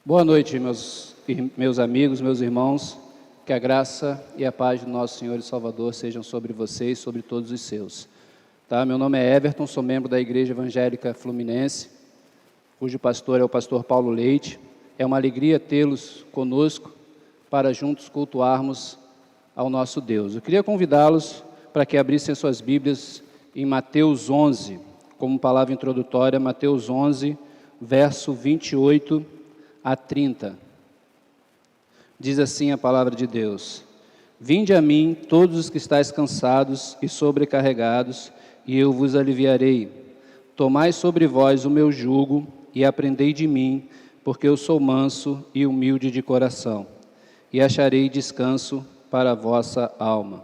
Boa noite, meus amigos, meus irmãos. Que a graça e a paz do nosso Senhor e Salvador sejam sobre vocês, sobre todos os seus. Tá? Meu nome é Everton, sou membro da Igreja Evangélica Fluminense, cujo pastor é o pastor Paulo Leite. É uma alegria tê-los conosco para juntos cultuarmos ao nosso Deus. Eu queria convidá-los para que abrissem as suas Bíblias em Mateus 11, como palavra introdutória, Mateus 11, verso 28 a 30. Diz assim a palavra de Deus: Vinde a mim, todos os que estáis cansados e sobrecarregados, e eu vos aliviarei. Tomai sobre vós o meu jugo e aprendei de mim, porque eu sou manso e humilde de coração, e acharei descanso para a vossa alma,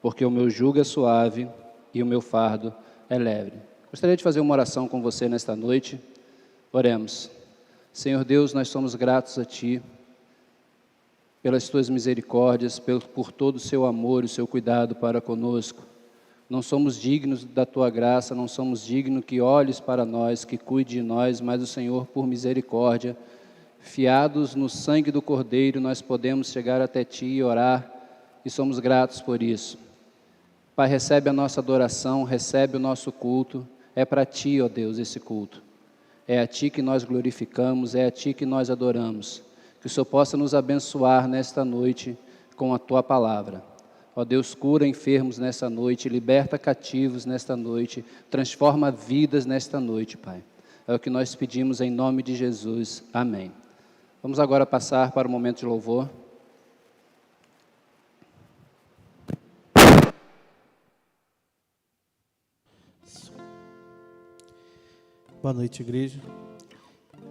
porque o meu jugo é suave e o meu fardo é leve. Gostaria de fazer uma oração com você nesta noite. Oremos. Senhor Deus, nós somos gratos a Ti, pelas Tuas misericórdias, por todo o Seu amor e o Seu cuidado para conosco. Não somos dignos da Tua graça, não somos dignos que olhes para nós, que cuide de nós, mas o Senhor, por misericórdia, fiados no sangue do Cordeiro, nós podemos chegar até Ti e orar, e somos gratos por isso. Pai, recebe a nossa adoração, recebe o nosso culto. É para Ti, ó Deus, esse culto. É a Ti que nós glorificamos, é a Ti que nós adoramos. Que o Senhor possa nos abençoar nesta noite com a Tua palavra. Ó Deus, cura enfermos nesta noite, liberta cativos nesta noite, transforma vidas nesta noite, Pai. É o que nós pedimos em nome de Jesus. Amém. Vamos agora passar para o momento de louvor. Boa noite, igreja.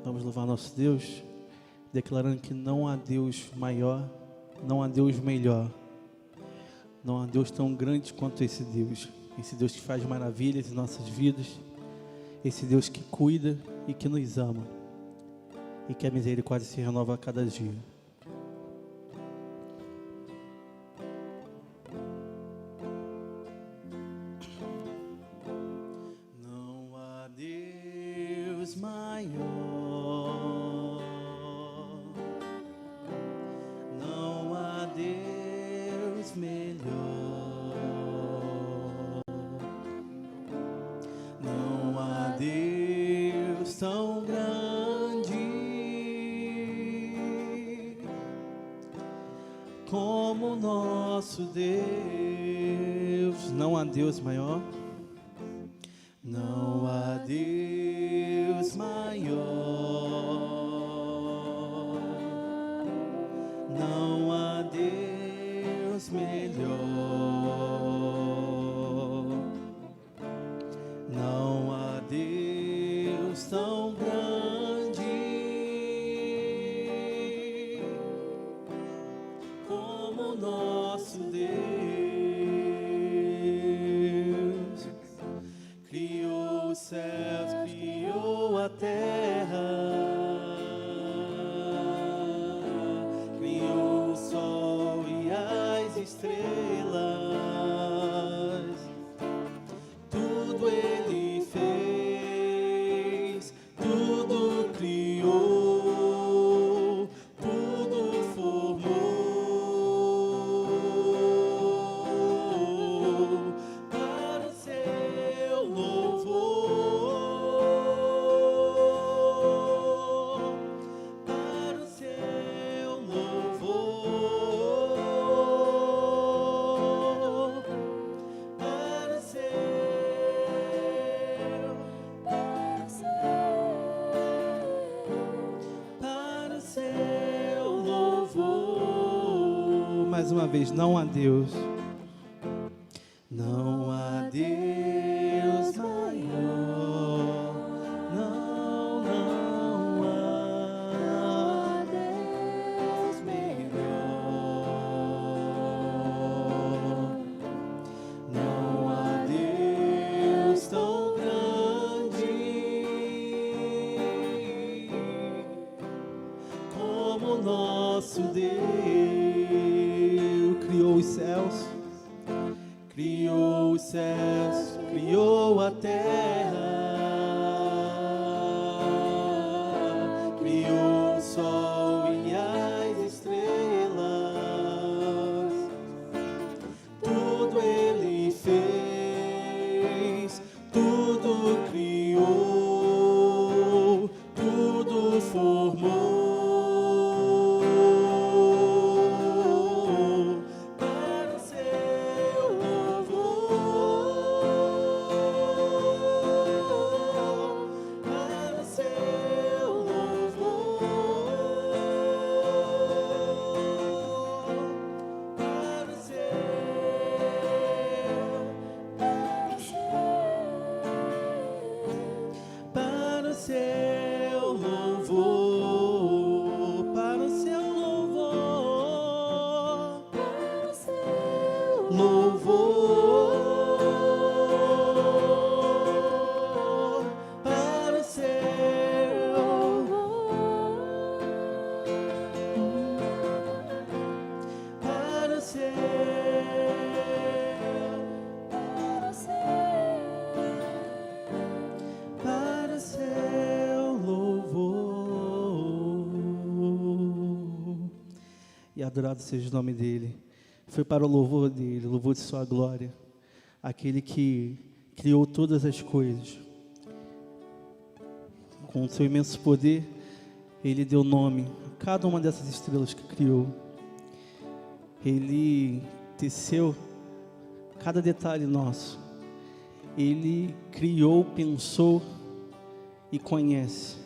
Vamos louvar nosso Deus, declarando que não há Deus maior, não há Deus melhor, não há Deus tão grande quanto esse Deus que faz maravilhas em nossas vidas, esse Deus que cuida e que nos ama, e que a misericórdia se renova a cada dia. Como nosso Deus, não há Deus maior, não há Deus maior, não há Deus melhor, não há Deus tão grande nosso Deus. Criou os céus, criou a terra, criou o sol e as estrelas, tudo Ele fez, tudo criou, tudo formou. Mais uma vez, não há Deus, não há Deus maior, não há Deus melhor, não há Deus tão grande como nosso Deus. Criou os céus, criou a terra, criou o sol e adorado seja o nome dEle. Foi para o louvor dEle, o louvor de sua glória, aquele que criou todas as coisas. Com o seu imenso poder, Ele deu nome a cada uma dessas estrelas que criou. Ele teceu cada detalhe nosso. Ele criou, pensou e conhece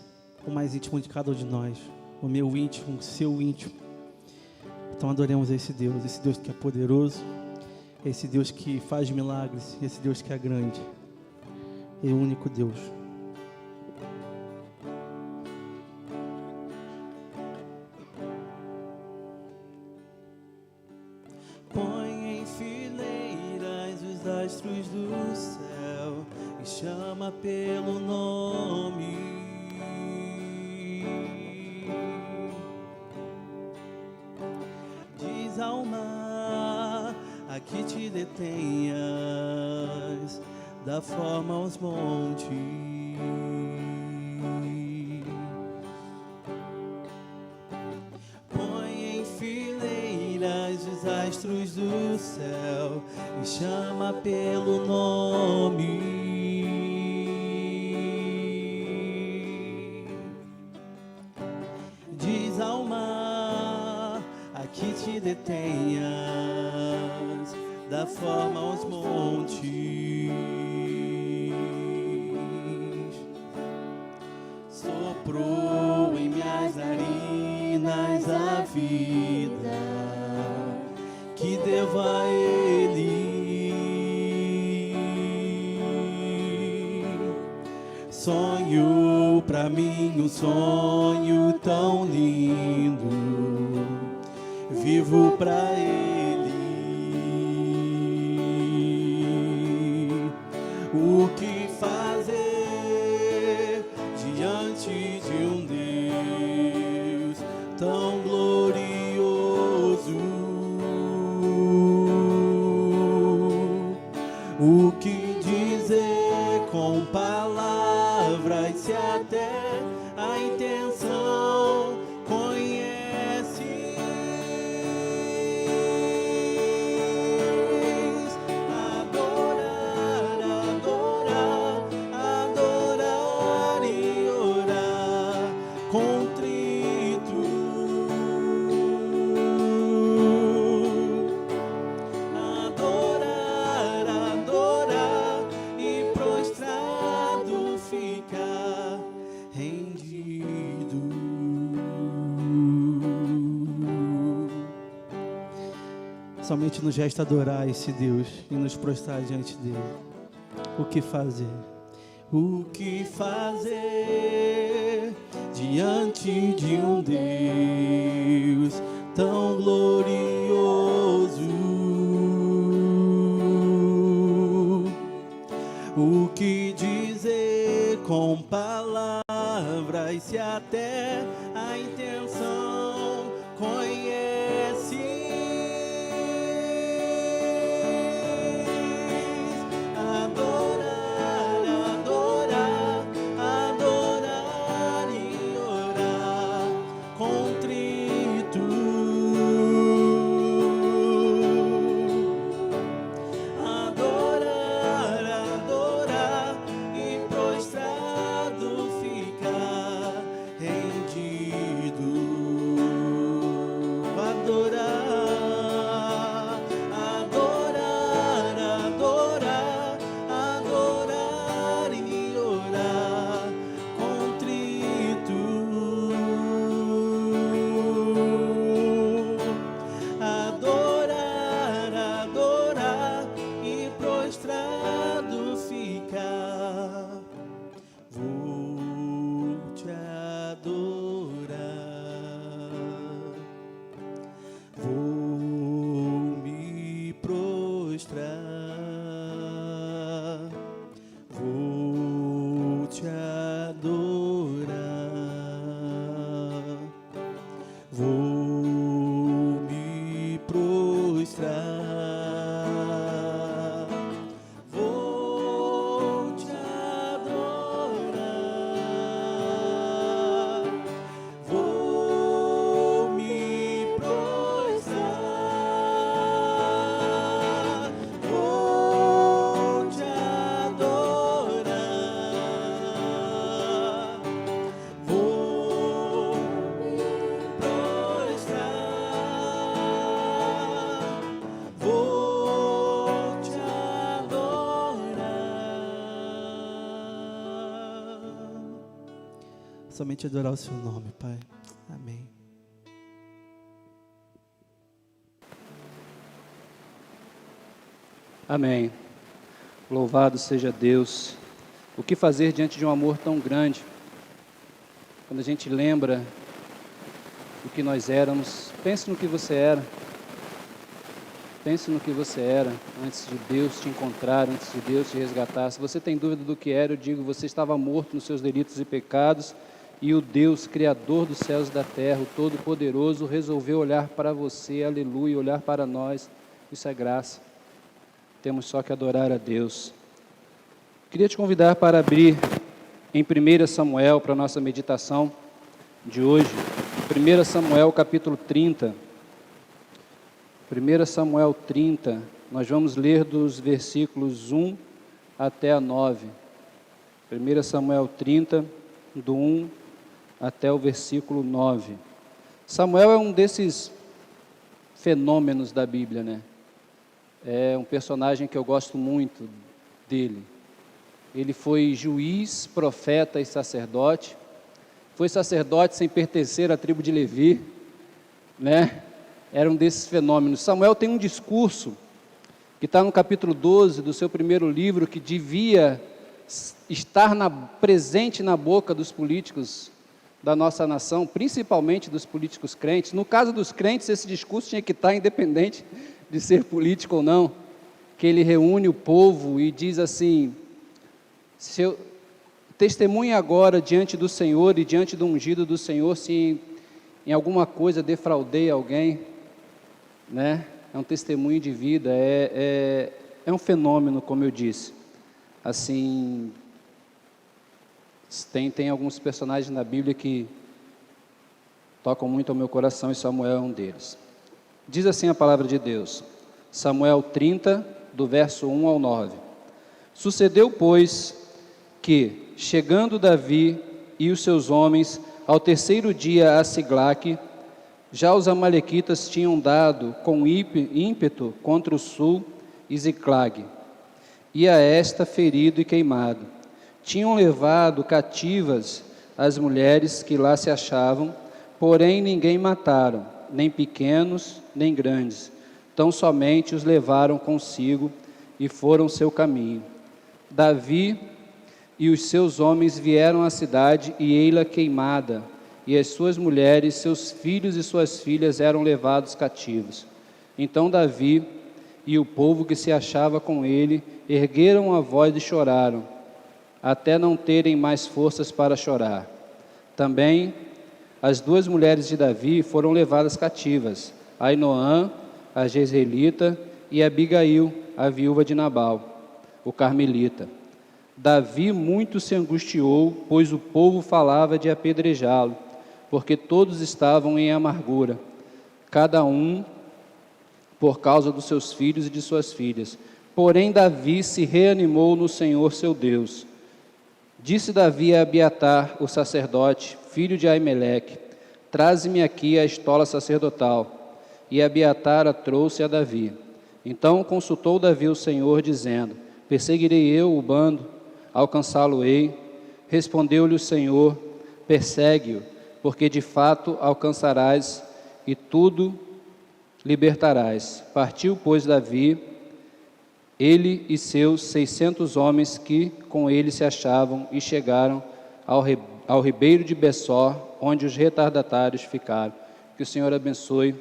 o mais íntimo de cada um de nós. O meu íntimo, o seu íntimo. Então adoremos esse Deus que é poderoso, esse Deus que faz milagres, esse Deus que é grande. É o único Deus. Põe em fileiras os astros do céu e chama pelo nome. Diz ao mar, aqui te detenhas, dá forma aos montes. Põe em fileiras os astros do céu e chama pelo nome. Diz ao mar, aqui te detenhas, dá forma aos montes. Soprou em minhas narinas a vida que devo a Ele. Sonho pra mim um sonho tão lindo, vivo pra Ele. O que fazer diante de um Deus tão glorioso? O que dizer com palavras se até a intenção conhece? Adorar, adorar, adorar e orar contrito. Adorar, adorar e prostrado ficar rendido. Somente nos resta adorar esse Deus e nos prostrar diante dele. O que fazer? O que fazer diante de um Deus tão glorioso? O que dizer com palavras se até a intenção conhece? Adorar, adorar, adorar e orar contrito. Adorar, adorar e prostrado ficar rendido. Adorar, adorar, adorar, adorar e orar contrito. Adorar, adorar e prostrado ficar. Vou te adorar, vou me prostrar, vou te adorar, vou me prostrar, vou te adorar, vou me prostrar. somente adorar o seu nome, Pai. Amém. Amém. Louvado seja Deus. O que fazer diante de um amor tão grande? Quando a gente lembra do que nós éramos, pense no que você era. Pense no que você era antes de Deus te encontrar, antes de Deus te resgatar. Se você tem dúvida do que era, eu digo, você estava morto nos seus delitos e pecados, e o Deus, Criador dos céus e da terra, o Todo-Poderoso, resolveu olhar para você, aleluia, olhar para nós. Isso é graça. Temos só que adorar a Deus. Queria te convidar para abrir em 1 Samuel, para a nossa meditação de hoje. 1 Samuel, capítulo 30. 1 Samuel 30, nós vamos ler dos versículos 1 até a 9. 1 Samuel 30, do 1 até o versículo 9. Samuel é um desses fenômenos da Bíblia, né? É um personagem que eu gosto muito dele. Ele foi juiz, profeta e sacerdote. Foi sacerdote sem pertencer à tribo de Levi, né? Era um desses fenômenos. Samuel tem um discurso que está no capítulo 12 do seu primeiro livro, que devia estar presente na boca dos políticos da nossa nação, principalmente dos políticos crentes. No caso dos crentes, esse discurso tinha que estar independente de ser político ou não, que ele reúne o povo e diz assim: testemunhe agora diante do Senhor e diante do ungido do Senhor, se em alguma coisa defraudei alguém, né? É um testemunho de vida, é um fenômeno, como eu disse. Assim, tem alguns personagens na Bíblia que tocam muito ao meu coração, e Samuel é um deles. Diz assim a palavra de Deus, Samuel 30, do verso 1 ao 9. Sucedeu, pois, que, chegando Davi e os seus homens ao terceiro dia a Siclague, já os amalequitas tinham dado com ímpeto contra o sul e Siclague, e a esta ferido e queimado. Tinham levado cativas as mulheres que lá se achavam, porém ninguém mataram, nem pequenos, nem grandes. Tão somente os levaram consigo e foram seu caminho. Davi e os seus homens vieram à cidade e ei-la queimada, e as suas mulheres, seus filhos e suas filhas eram levados cativos. Então Davi e o povo que se achava com ele ergueram a voz e choraram, até não terem mais forças para chorar. Também as duas mulheres de Davi foram levadas cativas, Ainoã, a jezreelita, e Abigail, a viúva de Nabal, o carmelita. Davi muito se angustiou, pois o povo falava de apedrejá-lo, porque todos estavam em amargura, cada um por causa dos seus filhos e de suas filhas. Porém Davi se reanimou no Senhor seu Deus. Disse Davi a Abiatar, o sacerdote, filho de Aimeleque: traze-me aqui a estola sacerdotal. E Abiatar a trouxe a Davi. Então consultou Davi o Senhor, dizendo: perseguirei eu o bando, alcançá-lo-ei? Respondeu-lhe o Senhor: persegue-o, porque de fato alcançarás e tudo libertarás. Partiu, pois, Davi, ele e seus 600 homens que com ele se achavam, e chegaram ao ribeiro de Bessor, onde os retardatários ficaram. Que o Senhor abençoe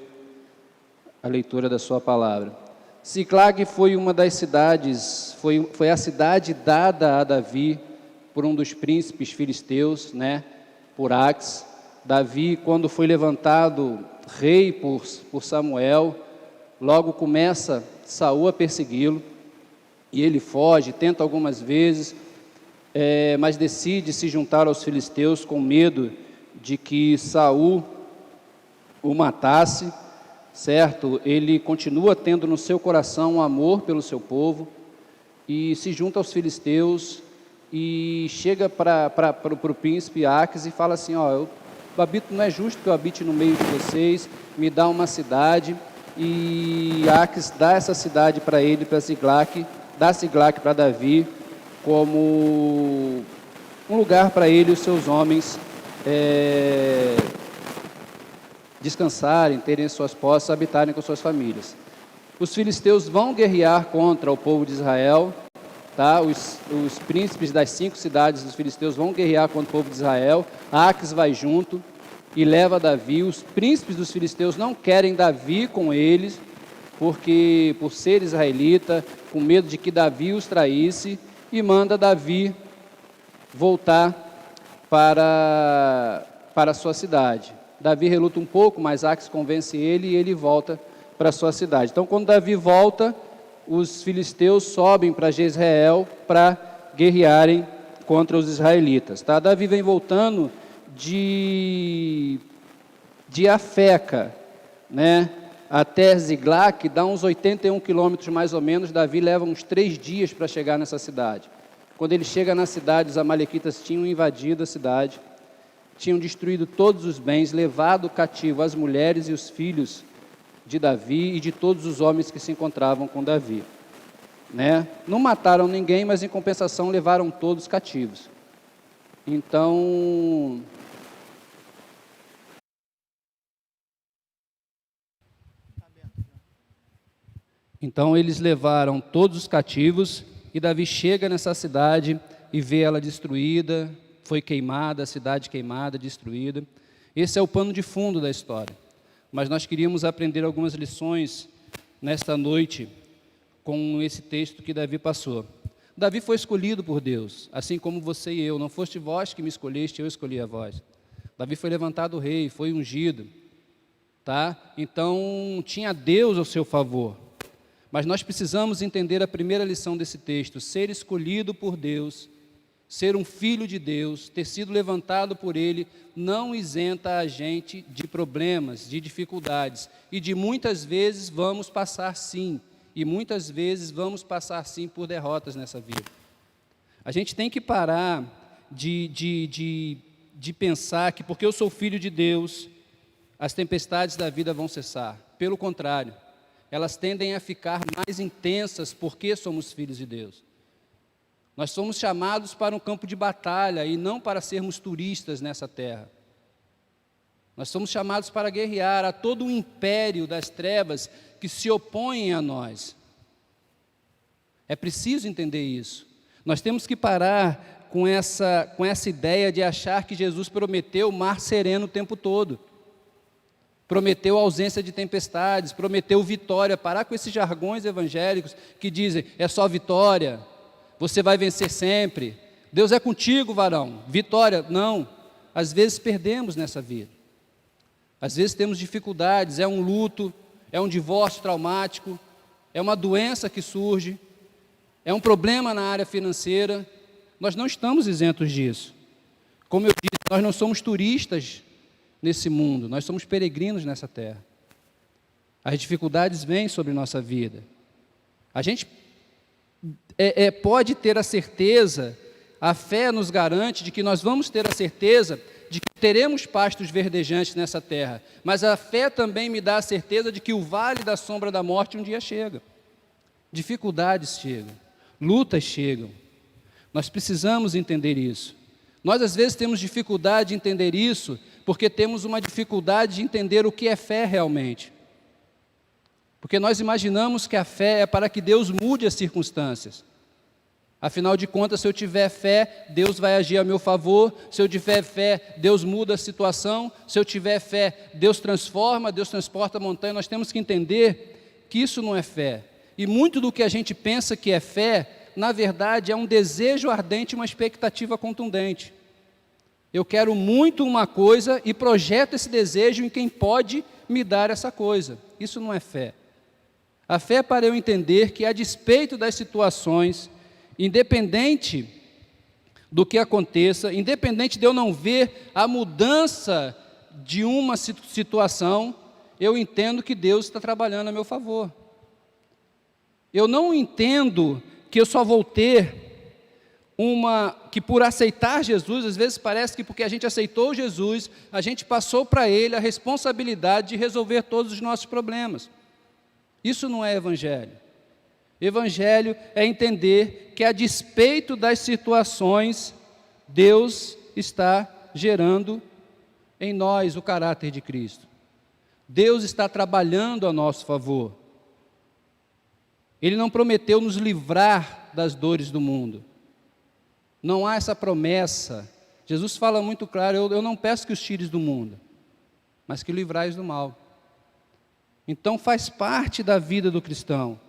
a leitura da sua palavra. Siclague foi uma das cidades, foi a cidade dada a Davi por um dos príncipes filisteus, né, por Aques. Davi, quando foi levantado rei por Samuel, logo começa Saul a persegui-lo, e ele foge, tenta algumas vezes, mas decide se juntar aos filisteus com medo de que Saul o matasse, certo? Ele continua tendo no seu coração um amor pelo seu povo, e se junta aos filisteus, e chega para o príncipe Aques e fala assim: ó, não é justo que eu habite no meio de vocês, me dá uma cidade. E Aques dá essa cidade para ele, para Siclague, dá Siclague para Davi, como um lugar para ele e os seus homens descansarem, terem suas posses, habitarem com suas famílias. Os filisteus vão guerrear contra o povo de Israel, tá? Os príncipes das 5 cidades dos filisteus vão guerrear contra o povo de Israel. Aques vai junto e leva Davi. Os príncipes dos filisteus não querem Davi com eles, porque por ser israelita, com medo de que Davi os traísse, e manda Davi voltar para a sua cidade. Davi reluta um pouco, mas Aques convence ele e ele volta para a sua cidade. Então, quando Davi volta, os filisteus sobem para Jezreel para guerrearem contra os israelitas. Tá? Davi vem voltando de Afeca, né, até Ziglag, que dá uns 81 quilômetros mais ou menos. Davi leva uns 3 dias para chegar nessa cidade. Quando ele chega na cidade, os amalequitas tinham invadido a cidade, tinham destruído todos os bens, levado cativo as mulheres e os filhos de Davi e de todos os homens que se encontravam com Davi. Né? Não mataram ninguém, mas em compensação levaram todos cativos. Então, eles levaram todos os cativos, e Davi chega nessa cidade e vê ela destruída, foi queimada, a cidade queimada, destruída. Esse é o pano de fundo da história. Mas nós queríamos aprender algumas lições nesta noite com esse texto que Davi passou. Davi foi escolhido por Deus, assim como você e eu. Não foste vós que me escolheste, eu escolhi a vós. Davi foi levantado rei, foi ungido, tá? Então tinha Deus ao seu favor. Mas nós precisamos entender a primeira lição desse texto: ser escolhido por Deus, ser um filho de Deus, ter sido levantado por Ele, não isenta a gente de problemas, de dificuldades, e de muitas vezes vamos passar sim, e muitas vezes vamos passar sim por derrotas nessa vida. A gente tem que parar de pensar que porque eu sou filho de Deus, as tempestades da vida vão cessar. Pelo contrário, elas tendem a ficar mais intensas porque somos filhos de Deus. Nós somos chamados para um campo de batalha e não para sermos turistas nessa terra. Nós somos chamados para guerrear a todo o império das trevas que se opõem a nós. É preciso entender isso. Nós temos que parar com essa ideia de achar que Jesus prometeu mar sereno o tempo todo. Prometeu ausência de tempestades, prometeu vitória. Parar com esses jargões evangélicos que dizem, é só vitória, você vai vencer sempre, Deus é contigo, varão, vitória. Não, às vezes perdemos nessa vida, às vezes temos dificuldades, é um luto, é um divórcio traumático, é uma doença que surge, é um problema na área financeira. Nós não estamos isentos disso. Como eu disse, nós não somos turistas nesse mundo, nós somos peregrinos nessa terra. As dificuldades vêm sobre nossa vida. A gente pode ter a certeza, a fé nos garante de que nós vamos ter a certeza de que teremos pastos verdejantes nessa terra, mas a fé também me dá a certeza de que o vale da sombra da morte um dia chega. Dificuldades chegam, lutas chegam. Nós precisamos entender isso. Nós às vezes temos dificuldade de entender isso porque temos uma dificuldade de entender o que é fé realmente. Porque nós imaginamos que a fé é para que Deus mude as circunstâncias. Afinal de contas, se eu tiver fé, Deus vai agir a meu favor. Se eu tiver fé, Deus muda a situação. Se eu tiver fé, Deus transforma, Deus transporta a montanha. Nós temos que entender que isso não é fé. E muito do que a gente pensa que é fé, na verdade, é um desejo ardente, uma expectativa contundente. Eu quero muito uma coisa e projeto esse desejo em quem pode me dar essa coisa. Isso não é fé. A fé é para eu entender que, a despeito das situações, independente do que aconteça, independente de eu não ver a mudança de uma situação, eu entendo que Deus está trabalhando a meu favor. Eu não entendo que eu só vou ter que por aceitar Jesus, às vezes parece que porque a gente aceitou Jesus, a gente passou para Ele a responsabilidade de resolver todos os nossos problemas. Isso não é evangelho. Evangelho é entender que, a despeito das situações, Deus está gerando em nós o caráter de Cristo. Deus está trabalhando a nosso favor. Ele não prometeu nos livrar das dores do mundo. Não há essa promessa. Jesus fala muito claro, eu não peço que os tires do mundo, mas que o livrais do mal. Então faz parte da vida do cristão.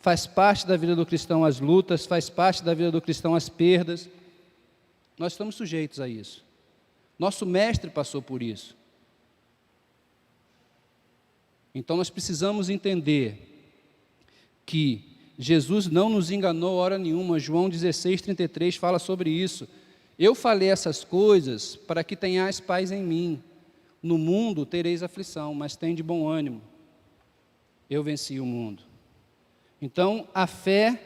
Faz parte da vida do cristão as lutas, faz parte da vida do cristão as perdas. Nós estamos sujeitos a isso. Nosso mestre passou por isso. Então nós precisamos entender que Jesus não nos enganou hora nenhuma. João 16:33 fala sobre isso. Eu falei essas coisas para que tenhais paz em mim. No mundo tereis aflição, mas tende bom ânimo. Eu venci o mundo. Então a fé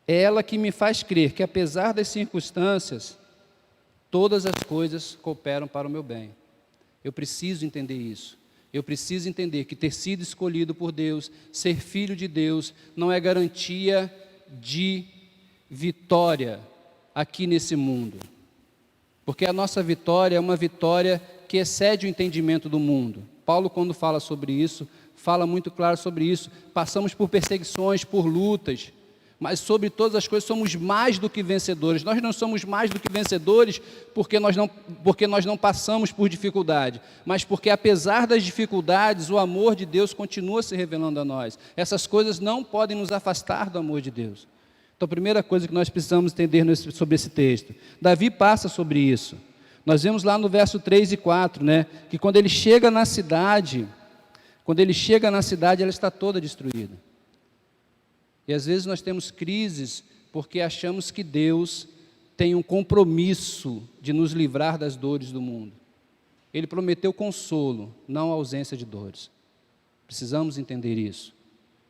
é ela que me faz crer que apesar das circunstâncias, todas as coisas cooperam para o meu bem. Eu preciso entender isso. Eu preciso entender que ter sido escolhido por Deus, ser filho de Deus, não é garantia de vitória aqui nesse mundo. Porque a nossa vitória é uma vitória que excede o entendimento do mundo. Paulo, quando fala sobre isso, fala muito claro sobre isso. Passamos por perseguições, por lutas, mas sobre todas as coisas somos mais do que vencedores. Nós não somos mais do que vencedores porque nós não passamos por dificuldade, mas porque apesar das dificuldades, o amor de Deus continua se revelando a nós. Essas coisas não podem nos afastar do amor de Deus. Então a primeira coisa que nós precisamos entender sobre esse texto, Davi passa sobre isso. Nós vemos lá no verso 3 e 4, que quando ele chega na cidade, ela está toda destruída. E às vezes nós temos crises porque achamos que Deus tem um compromisso de nos livrar das dores do mundo. Ele prometeu consolo, não ausência de dores. Precisamos entender isso.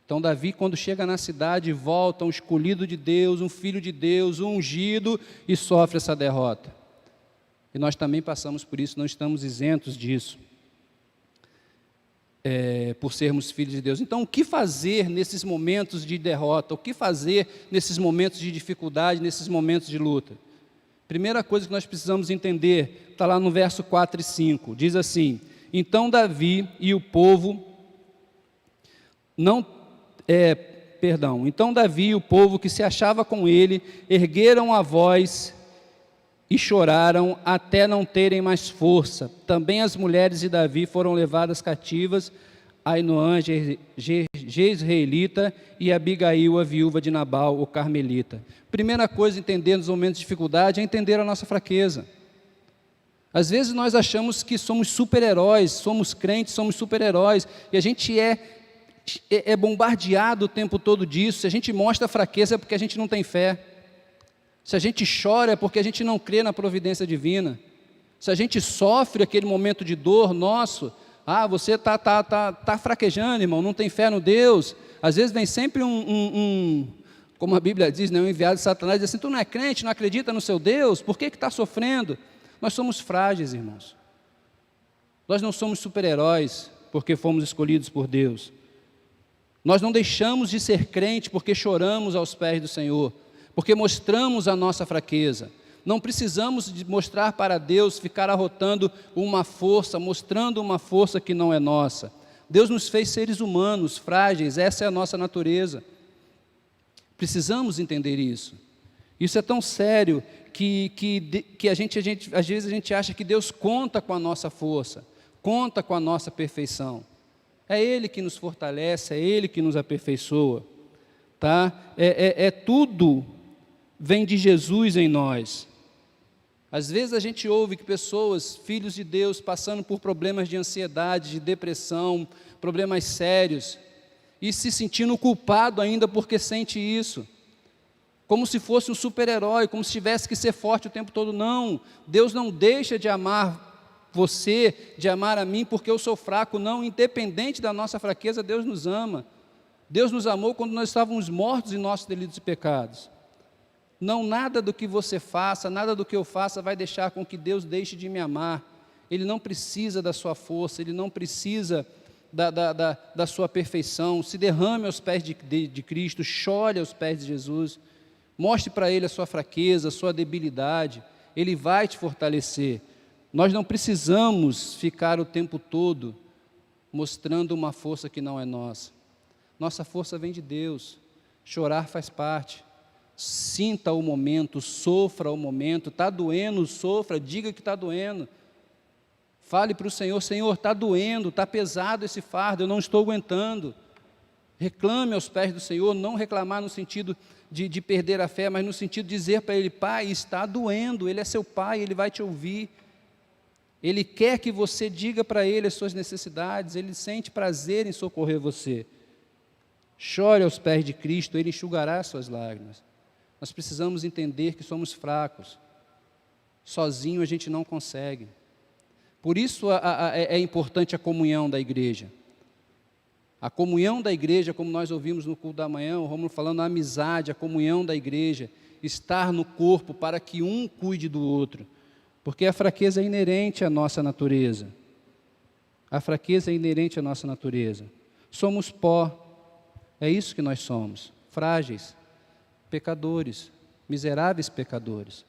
Então Davi, quando chega na cidade, volta um escolhido de Deus, um filho de Deus, um ungido, e sofre essa derrota. E nós também passamos por isso, não estamos isentos disso. Por sermos filhos de Deus. Então, o que fazer nesses momentos de derrota? O que fazer nesses momentos de dificuldade, nesses momentos de luta? Primeira coisa que nós precisamos entender, está lá no verso 4 e 5, diz assim: então Davi e o povo que se achava com ele, ergueram a voz e choraram até não terem mais força. Também as mulheres de Davi foram levadas cativas, Ainoã, jezreelita, e Abigail, a viúva de Nabal, o carmelita. Primeira coisa a entender nos momentos de dificuldade é entender a nossa fraqueza. Às vezes nós achamos que somos super-heróis, somos crentes, somos super-heróis, e a gente é bombardeado o tempo todo disso. Se a gente mostra fraqueza é porque a gente não tem fé. Se a gente chora é porque a gente não crê na providência divina. Se a gente sofre aquele momento de dor nosso, você tá fraquejando, irmão, não tem fé no Deus. Às vezes vem sempre como a Bíblia diz, um enviado de Satanás, diz assim: tu não é crente, não acredita no seu Deus, por que está sofrendo? Nós somos frágeis, irmãos. Nós não somos super-heróis porque fomos escolhidos por Deus. Nós não deixamos de ser crente porque choramos aos pés do Senhor, porque mostramos a nossa fraqueza. Não precisamos de mostrar para Deus, ficar arrotando uma força, mostrando uma força que não é nossa. Deus nos fez seres humanos, frágeis, essa é a nossa natureza. Precisamos entender isso. Isso é tão sério que às vezes a gente acha que Deus conta com a nossa força, conta com a nossa perfeição. É Ele que nos fortalece, é Ele que nos aperfeiçoa. Tá? Tudo vem de Jesus em nós. Às vezes a gente ouve que pessoas, filhos de Deus, passando por problemas de ansiedade, de depressão, problemas sérios, e se sentindo culpado ainda porque sente isso, como se fosse um super-herói, como se tivesse que ser forte o tempo todo. Não, Deus não deixa de amar você, de amar a mim porque eu sou fraco. Não, independente da nossa fraqueza, Deus nos ama. Deus nos amou quando nós estávamos mortos em nossos delitos e pecados. Não, nada do que você faça, nada do que eu faça vai deixar com que Deus deixe de me amar. Ele não precisa da sua força, Ele não precisa da sua perfeição. Se derrame aos pés de Cristo, chore aos pés de Jesus, mostre para Ele a sua fraqueza, a sua debilidade. Ele vai te fortalecer. Nós não precisamos ficar o tempo todo mostrando uma força que não é nossa. Nossa força vem de Deus. Chorar faz parte. Sinta o momento, sofra o momento. Está doendo, sofra, diga que está doendo. Fale para o Senhor: Senhor, está doendo, está pesado esse fardo, eu não estou aguentando. Reclame aos pés do Senhor, não reclamar no sentido de perder a fé, mas no sentido de dizer para Ele: Pai, está doendo, Ele é seu Pai, Ele vai te ouvir. Ele quer que você diga para Ele as suas necessidades, Ele sente prazer em socorrer você. Chore aos pés de Cristo, Ele enxugará as suas lágrimas. Nós precisamos entender que somos fracos. Sozinho a gente não consegue. Por isso é importante a comunhão da igreja. A comunhão da igreja, como nós ouvimos no culto da manhã, o Rômulo falando, a amizade, a comunhão da igreja, estar no corpo para que um cuide do outro. Porque a fraqueza é inerente à nossa natureza. A fraqueza é inerente à nossa natureza. Somos pó, é isso que nós somos, frágeis, pecadores, miseráveis pecadores.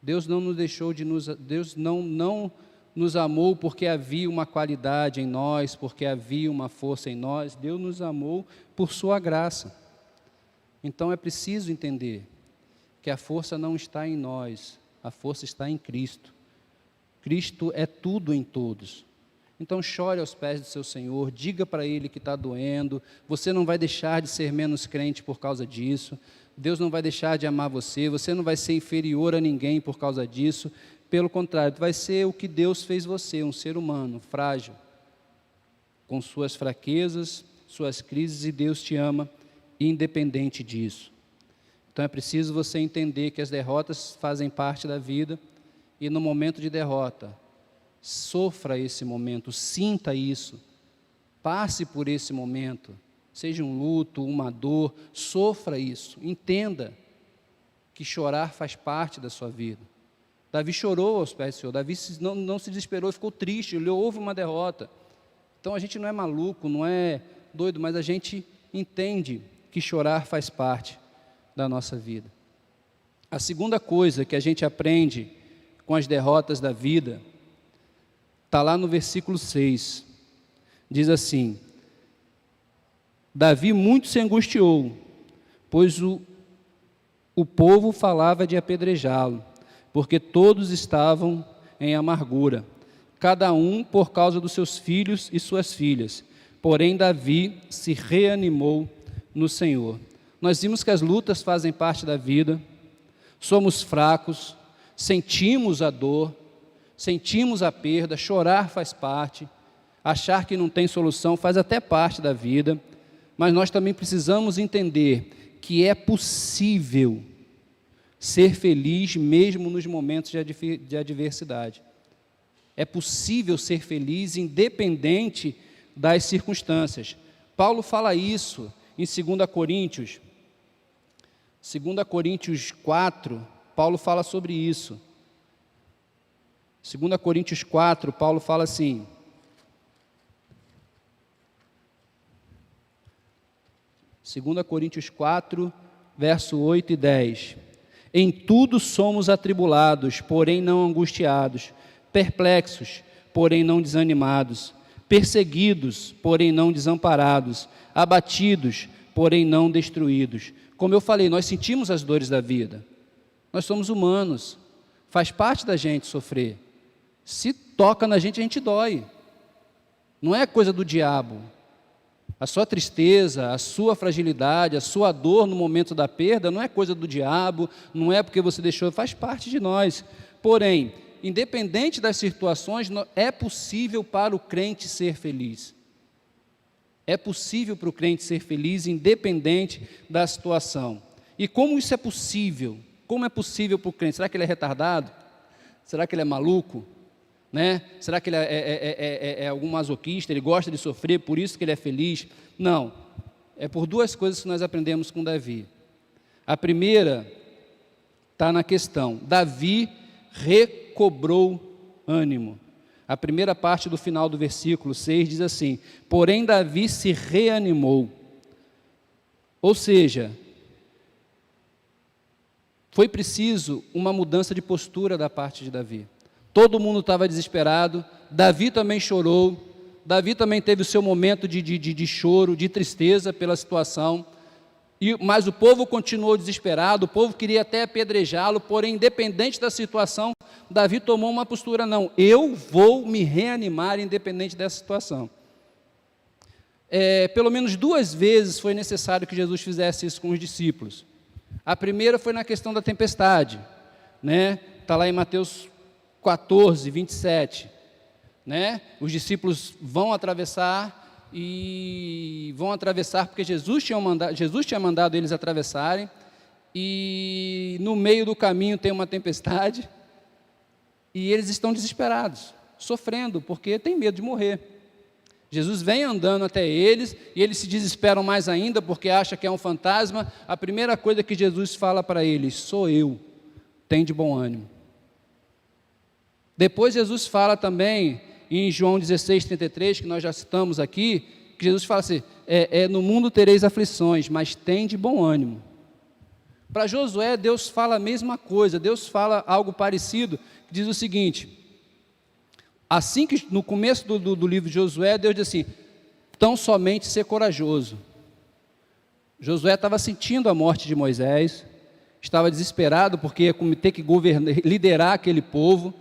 Deus não nos deixou de Deus não nos amou porque havia uma qualidade em nós, porque havia uma força em nós. Deus nos amou por sua graça. Então é preciso entender que a força não está em nós, a força está em Cristo. Cristo é tudo em todos. Então chore aos pés do seu Senhor, diga para Ele que está doendo. Você não vai deixar de ser menos crente por causa disso. Deus não vai deixar de amar você, você não vai ser inferior a ninguém por causa disso. Pelo contrário, vai ser o que Deus fez você, um ser humano, frágil, com suas fraquezas, suas crises, e Deus te ama, independente disso. Então é preciso você entender que as derrotas fazem parte da vida, e no momento de derrota, sofra esse momento, sinta isso, passe por esse momento, seja um luto, uma dor, sofra isso, entenda que chorar faz parte da sua vida. Davi chorou aos pés do Senhor, Davi não se desesperou, ficou triste, ele houve uma derrota. Então a gente não é maluco, não é doido, mas a gente entende que chorar faz parte da nossa vida. A segunda coisa que a gente aprende com as derrotas da vida, está lá no versículo 6, diz assim: Davi muito se angustiou, pois o povo falava de apedrejá-lo, porque todos estavam em amargura, cada um por causa dos seus filhos e suas filhas. Porém, Davi se reanimou no Senhor. Nós vimos que as lutas fazem parte da vida, somos fracos, sentimos a dor, sentimos a perda, chorar faz parte, achar que não tem solução faz até parte da vida, mas nós também precisamos entender que é possível ser feliz mesmo nos momentos de adversidade. É possível ser feliz independente das circunstâncias. Paulo fala isso em 2 Coríntios. 2 Coríntios 4, Paulo fala sobre isso. 2 Coríntios 4, Paulo fala assim: Segunda Coríntios 4, verso 8 e 10. Em tudo somos atribulados, porém não angustiados, perplexos, porém não desanimados, perseguidos, porém não desamparados, abatidos, porém não destruídos. Como eu falei, nós sentimos as dores da vida. Nós somos humanos, faz parte da gente sofrer. Se toca na gente dói. Não é coisa do diabo. A sua tristeza, a sua fragilidade, a sua dor no momento da perda não é coisa do diabo, não é porque você deixou, faz parte de nós. Porém, independente das situações, é possível para o crente ser feliz. É possível para o crente ser feliz independente da situação. E como isso é possível? Como é possível para o crente? Será que ele é retardado? Será que ele é maluco? Né? Será que ele é algum masoquista, ele gosta de sofrer, por isso que ele é feliz? Não, é por duas coisas que nós aprendemos com Davi. A primeira está na questão, Davi recobrou ânimo. A primeira parte do final do versículo 6 diz assim: porém Davi se reanimou. Ou seja, foi preciso uma mudança de postura da parte de Davi. Todo mundo estava desesperado, Davi também chorou, Davi também teve o seu momento de choro, de tristeza pela situação, mas o povo continuou desesperado, o povo queria até apedrejá-lo, porém, independente da situação, Davi tomou uma postura: não, eu vou me reanimar independente dessa situação. Pelo menos 2 vezes foi necessário que Jesus fizesse isso com os discípulos. A primeira foi na questão da tempestade, né? Está lá em Mateus 14, 27, né? Os discípulos vão atravessar porque Jesus tinha mandado eles atravessarem, e no meio do caminho tem uma tempestade, e eles estão desesperados, sofrendo, porque tem medo de morrer. Jesus vem andando até eles, e eles se desesperam mais ainda, porque acham que é um fantasma. A primeira coisa que Jesus fala para eles: sou eu, tem de bom ânimo. Depois Jesus fala também, em João 16, 33, que nós já citamos aqui, que Jesus fala assim: no mundo tereis aflições, mas tem de bom ânimo. Para Josué, Deus fala a mesma coisa, Deus fala algo parecido, que diz o seguinte: assim que no começo do livro de Josué, Deus diz assim: tão somente ser corajoso. Josué estava sentindo a morte de Moisés, estava desesperado porque ia ter que liderar aquele povo.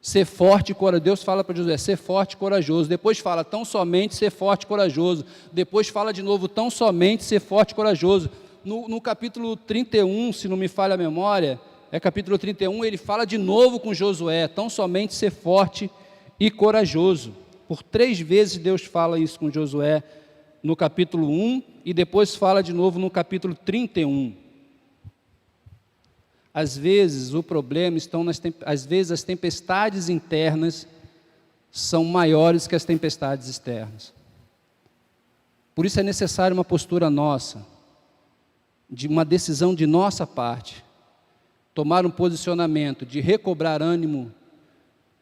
Ser forte e corajoso. Deus fala para Josué: ser forte e corajoso. Depois fala: tão somente ser forte e corajoso. Depois fala de novo: tão somente ser forte e corajoso. No capítulo 31, se não me falha a memória, capítulo 31, ele fala de novo com Josué: tão somente ser forte e corajoso. Por 3 vezes Deus fala isso com Josué no capítulo 1, e depois fala de novo no capítulo 31. Às vezes o problema às vezes as tempestades internas são maiores que as tempestades externas. Por isso é necessária uma postura nossa, de uma decisão de nossa parte, tomar um posicionamento de recobrar ânimo,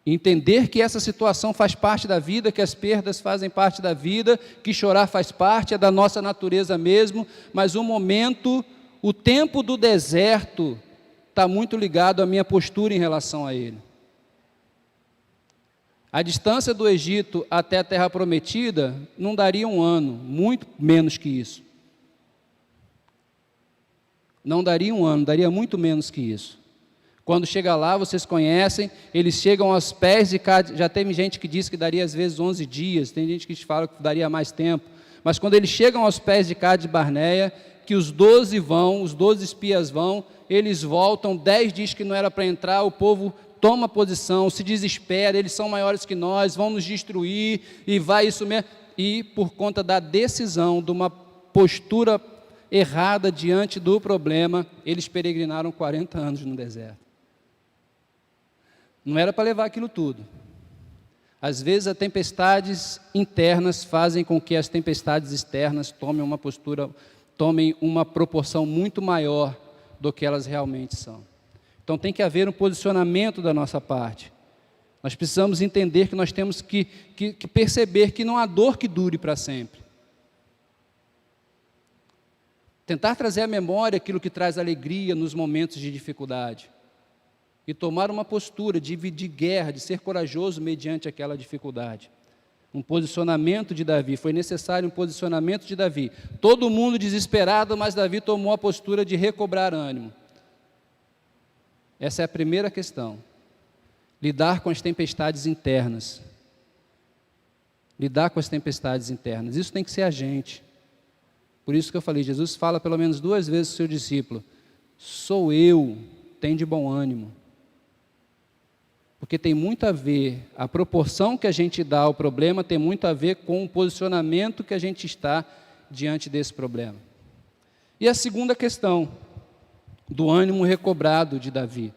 entender que essa situação faz parte da vida, que as perdas fazem parte da vida, que chorar faz parte, é da nossa natureza mesmo, mas o tempo do deserto está muito ligado à minha postura em relação a ele. A distância do Egito até a Terra Prometida não daria 1 ano, muito menos que isso. Não daria 1 ano, daria muito menos que isso. Quando chega lá, vocês conhecem, eles chegam aos pés de Cádiz. Já tem gente que diz que daria às vezes 11 dias, tem gente que fala que daria mais tempo, mas quando eles chegam aos pés de Cádiz Barneia, que os 12 espias vão, eles voltam, 10 diz que não era para entrar, o povo toma posição, se desespera, eles são maiores que nós, vão nos destruir, e vai isso mesmo. E por conta da decisão, de uma postura errada diante do problema, eles peregrinaram 40 anos no deserto. Não era para levar aquilo tudo. Às vezes as tempestades internas fazem com que as tempestades externas tomem uma proporção muito maior do que elas realmente são. Então tem que haver um posicionamento da nossa parte. Nós precisamos entender que nós temos que perceber que não há dor que dure para sempre. Tentar trazer à memória aquilo que traz alegria nos momentos de dificuldade. E tomar uma postura de guerra, de ser corajoso mediante aquela dificuldade. Um posicionamento de Davi, foi necessário um posicionamento de Davi. Todo mundo desesperado, mas Davi tomou a postura de recobrar ânimo. Essa é a primeira questão. Lidar com as tempestades internas. Lidar com as tempestades internas. Isso tem que ser a gente. Por isso que eu falei, Jesus fala pelo menos 2 vezes ao seu discípulo: sou eu, tem de bom ânimo. Porque tem muito a ver, a proporção que a gente dá ao problema tem muito a ver com o posicionamento que a gente está diante desse problema. E a segunda questão, do ânimo recobrado de Davi.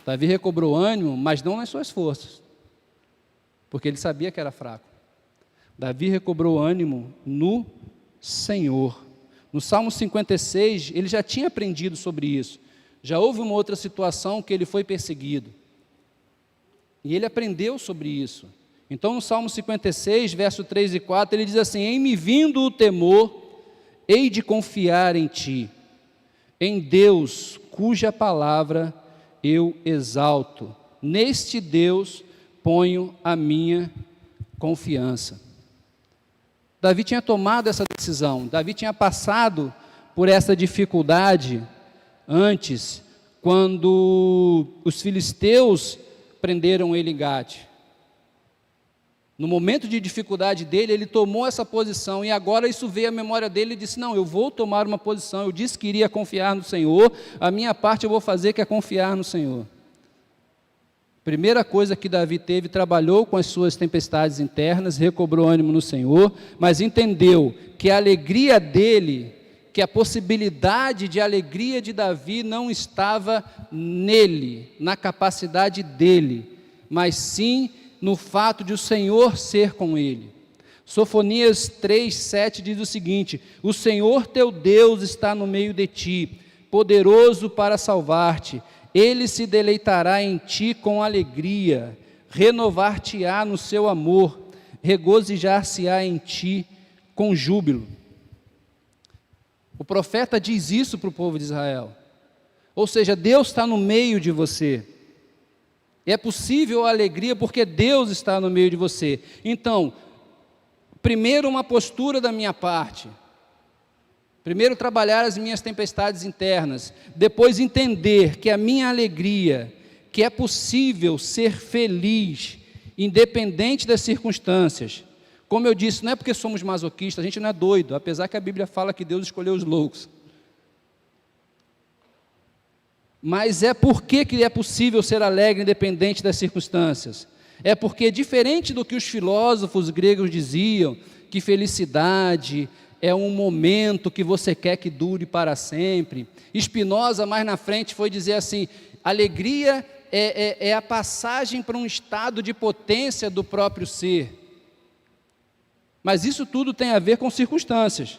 Davi recobrou ânimo, mas não nas suas forças, porque ele sabia que era fraco. Davi recobrou ânimo no Senhor. No Salmo 56, ele já tinha aprendido sobre isso. Já houve uma outra situação que ele foi perseguido. E ele aprendeu sobre isso. Então, no Salmo 56, verso 3 e 4, ele diz assim: em me vindo o temor, hei de confiar em ti, em Deus, cuja palavra eu exalto. neste Deus ponho a minha confiança. Davi tinha tomado essa decisão, Davi tinha passado por essa dificuldade antes, quando os filisteus prenderam ele em Gate. No momento de dificuldade dele, ele tomou essa posição, e agora isso veio à memória dele e disse: não, eu vou tomar uma posição, eu disse que iria confiar no Senhor, a minha parte eu vou fazer, que é confiar no Senhor. Primeira coisa que Davi teve, trabalhou com as suas tempestades internas, recobrou ânimo no Senhor, mas entendeu que a alegria dele, que a possibilidade de alegria de Davi não estava nele, na capacidade dele, mas sim no fato de o Senhor ser com ele. Sofonias 3:7 diz o seguinte: o Senhor teu Deus está no meio de ti, poderoso para salvar-te. Ele se deleitará em ti com alegria, renovar-te-á no seu amor, regozijar-se-á em ti com júbilo. O profeta diz isso para o povo de Israel. Ou seja, Deus está no meio de você. É possível a alegria porque Deus está no meio de você. Então, primeiro uma postura da minha parte. Primeiro trabalhar as minhas tempestades internas. Depois entender que a minha alegria, que é possível ser feliz, independente das circunstâncias. Como eu disse, não é porque somos masoquistas, a gente não é doido, apesar que a Bíblia fala que Deus escolheu os loucos. Mas é porque que é possível ser alegre independente das circunstâncias. É porque, diferente do que os filósofos gregos diziam, que felicidade é um momento que você quer que dure para sempre, Spinoza mais na frente foi dizer assim: alegria é a passagem para um estado de potência do próprio ser. Mas isso tudo tem a ver com circunstâncias.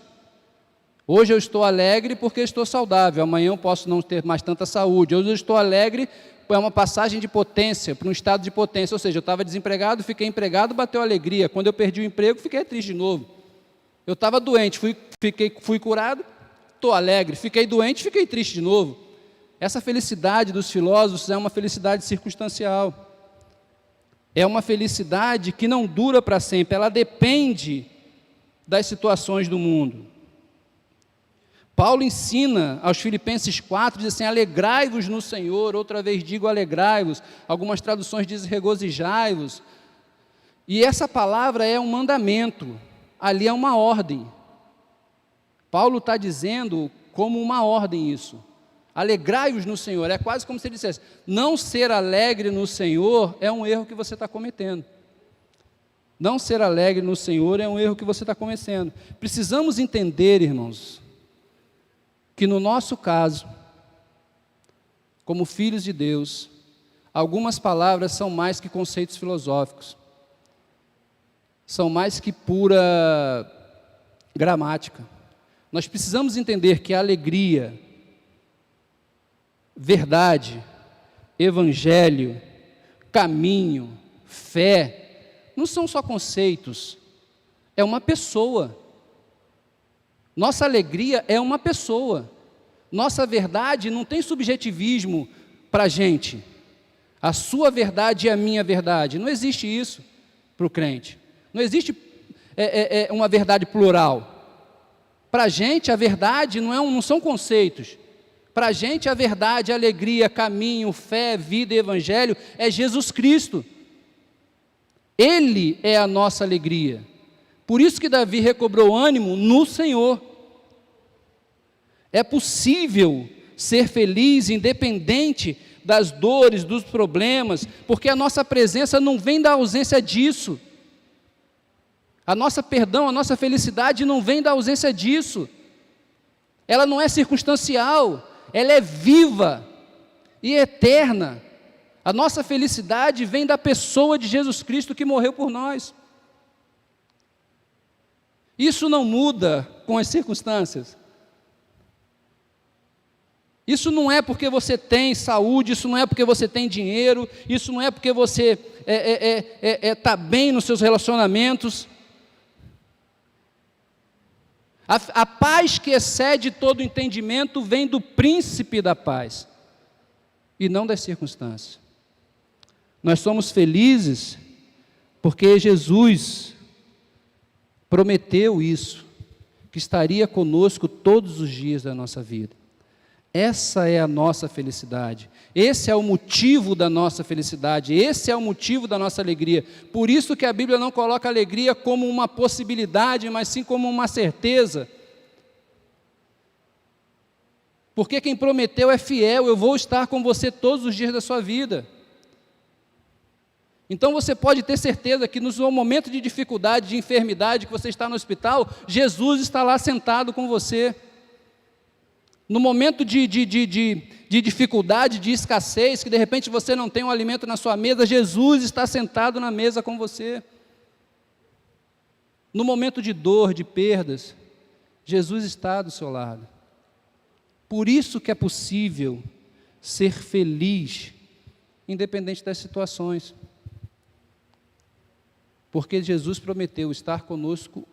Hoje eu estou alegre porque estou saudável, amanhã eu posso não ter mais tanta saúde. Hoje eu estou alegre, é uma passagem de potência, para um estado de potência. Ou seja, eu estava desempregado, fiquei empregado, bateu alegria. Quando eu perdi o emprego, fiquei triste de novo. Eu estava doente, fui curado, estou alegre. Fiquei doente, fiquei triste de novo. Essa felicidade dos filósofos é uma felicidade circunstancial. É uma felicidade que não dura para sempre, ela depende das situações do mundo. Paulo ensina aos Filipenses 4, diz assim: alegrai-vos no Senhor, outra vez digo alegrai-vos, algumas traduções dizem regozijai-vos, e essa palavra é um mandamento, ali é uma ordem. Paulo está dizendo como uma ordem isso, alegrai-vos no Senhor, é quase como se ele dissesse: não ser alegre no Senhor é um erro que você está cometendo. Não ser alegre no Senhor é um erro que você está cometendo. Precisamos entender, irmãos, que no nosso caso, como filhos de Deus, algumas palavras são mais que conceitos filosóficos, são mais que pura gramática. Nós precisamos entender que a alegria, verdade, evangelho, caminho, fé, não são só conceitos, é uma pessoa. Nossa alegria é uma pessoa. Nossa verdade não tem subjetivismo para a gente. A sua verdade é a minha verdade. Não existe isso para o crente. Não existe uma verdade plural. Para a gente, a verdade não são conceitos. Para a gente, a verdade, a alegria, caminho, fé, vida e evangelho é Jesus Cristo. Ele é a nossa alegria. Por isso que Davi recobrou ânimo no Senhor. É possível ser feliz, independente das dores, dos problemas, porque a nossa presença não vem da ausência disso. A nossa felicidade não vem da ausência disso. Ela não é circunstancial, ela é viva e eterna. A nossa felicidade vem da pessoa de Jesus Cristo que morreu por nós. Isso não muda com as circunstâncias. Isso não é porque você tem saúde, isso não é porque você tem dinheiro, isso não é porque você está bem nos seus relacionamentos. A paz que excede todo entendimento vem do príncipe da paz, e não das circunstâncias. Nós somos felizes porque Jesus prometeu isso, que estaria conosco todos os dias da nossa vida. Essa é a nossa felicidade, esse é o motivo da nossa felicidade, esse é o motivo da nossa alegria. Por isso que a Bíblia não coloca a alegria como uma possibilidade, mas sim como uma certeza. Porque quem prometeu é fiel, eu vou estar com você todos os dias da sua vida. Então você pode ter certeza que no seu momento de dificuldade, de enfermidade, que você está no hospital, Jesus está lá sentado com você. No momento de dificuldade, de escassez, que de repente você não tem um alimento na sua mesa, Jesus está sentado na mesa com você. No momento de dor, de perdas, Jesus está do seu lado. Por isso que é possível ser feliz, independente das situações. Porque Jesus prometeu estar conosco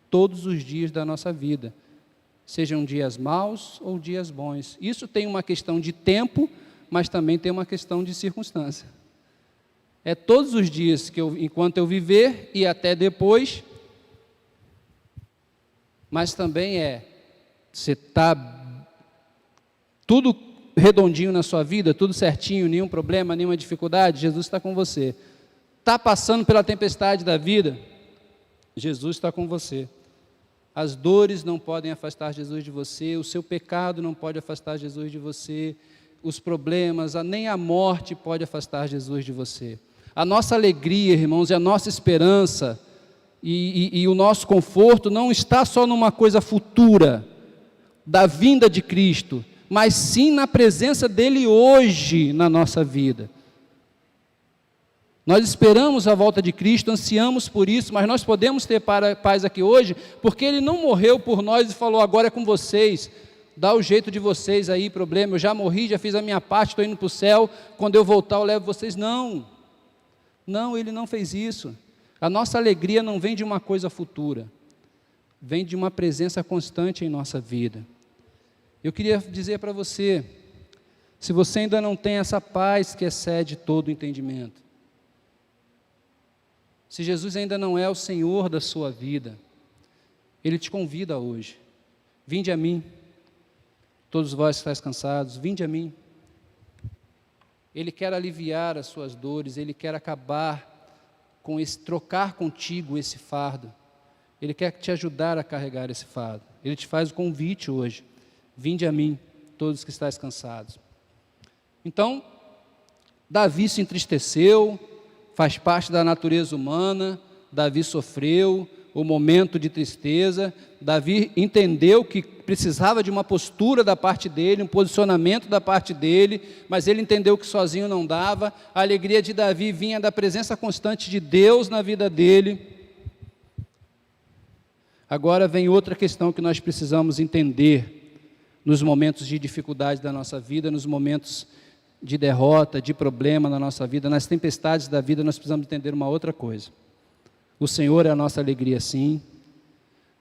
todos os dias da nossa vida. Sejam dias maus ou dias bons. Isso tem uma questão de tempo, mas também tem uma questão de circunstância. É todos os dias que enquanto eu viver e até depois, mas também você está tudo redondinho na sua vida, tudo certinho, nenhum problema, nenhuma dificuldade, Jesus está com você. Está passando pela tempestade da vida, Jesus está com você. As dores não podem afastar Jesus de você, o seu pecado não pode afastar Jesus de você, os problemas, nem a morte pode afastar Jesus de você. A nossa alegria, irmãos, e a nossa esperança e o nosso conforto não está só numa coisa futura, da vinda de Cristo, mas sim na presença dEle hoje na nossa vida. Nós esperamos a volta de Cristo, ansiamos por isso, mas nós podemos ter paz aqui hoje, porque Ele não morreu por nós e falou, agora é com vocês, dá o jeito de vocês aí, problema, eu já morri, já fiz a minha parte, estou indo para o céu, quando eu voltar eu levo vocês. Não, Ele não fez isso. A nossa alegria não vem de uma coisa futura, vem de uma presença constante em nossa vida. Eu queria dizer para você, se você ainda não tem essa paz que excede todo o entendimento, se Jesus ainda não é o Senhor da sua vida, Ele te convida hoje, vinde a mim, todos vós que estáis cansados, vinde a mim. Ele quer aliviar as suas dores, Ele quer acabar com trocar contigo esse fardo, Ele quer te ajudar a carregar esse fardo. Ele te faz o convite hoje, vinde a mim, todos que estáis cansados. Então, Davi se entristeceu, faz parte da natureza humana, Davi sofreu o momento de tristeza, Davi entendeu que precisava de uma postura da parte dele, um posicionamento da parte dele, mas ele entendeu que sozinho não dava. A alegria de Davi vinha da presença constante de Deus na vida dele. Agora vem outra questão que nós precisamos entender nos momentos de dificuldade da nossa vida, nos momentos de derrota, de problema na nossa vida, nas tempestades da vida, nós precisamos entender uma outra coisa. O Senhor é a nossa alegria, sim.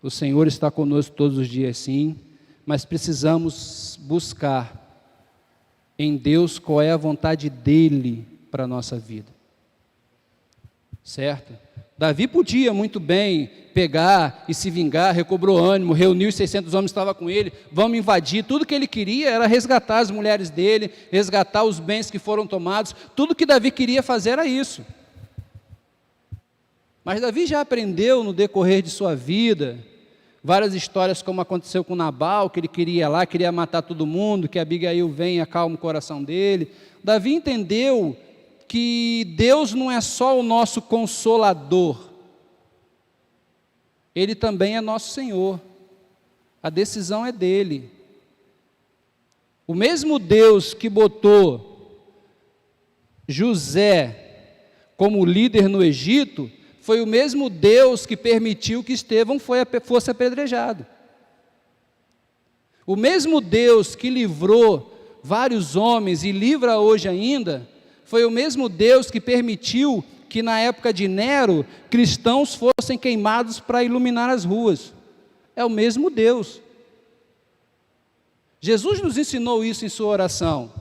O Senhor está conosco todos os dias, sim. Mas precisamos buscar em Deus qual é a vontade dEle para a nossa vida. Certo? Davi podia muito bem pegar e se vingar, recobrou ânimo, reuniu os 600 homens que estavam com ele, vamos invadir. Tudo que ele queria era resgatar as mulheres dele, resgatar os bens que foram tomados. Tudo que Davi queria fazer era isso. Mas Davi já aprendeu no decorrer de sua vida várias histórias, como aconteceu com Nabal, que ele queria lá, queria matar todo mundo, que Abigail vem e acalma o coração dele. Davi entendeu que Deus não é só o nosso consolador, Ele também é nosso Senhor. A decisão é dEle. O mesmo Deus que botou José como líder no Egito, foi o mesmo Deus que permitiu que Estevão fosse apedrejado. O mesmo Deus que livrou vários homens e livra hoje ainda, foi o mesmo Deus que permitiu que na época de Nero, cristãos fossem queimados para iluminar as ruas. É o mesmo Deus. Jesus nos ensinou isso em sua oração.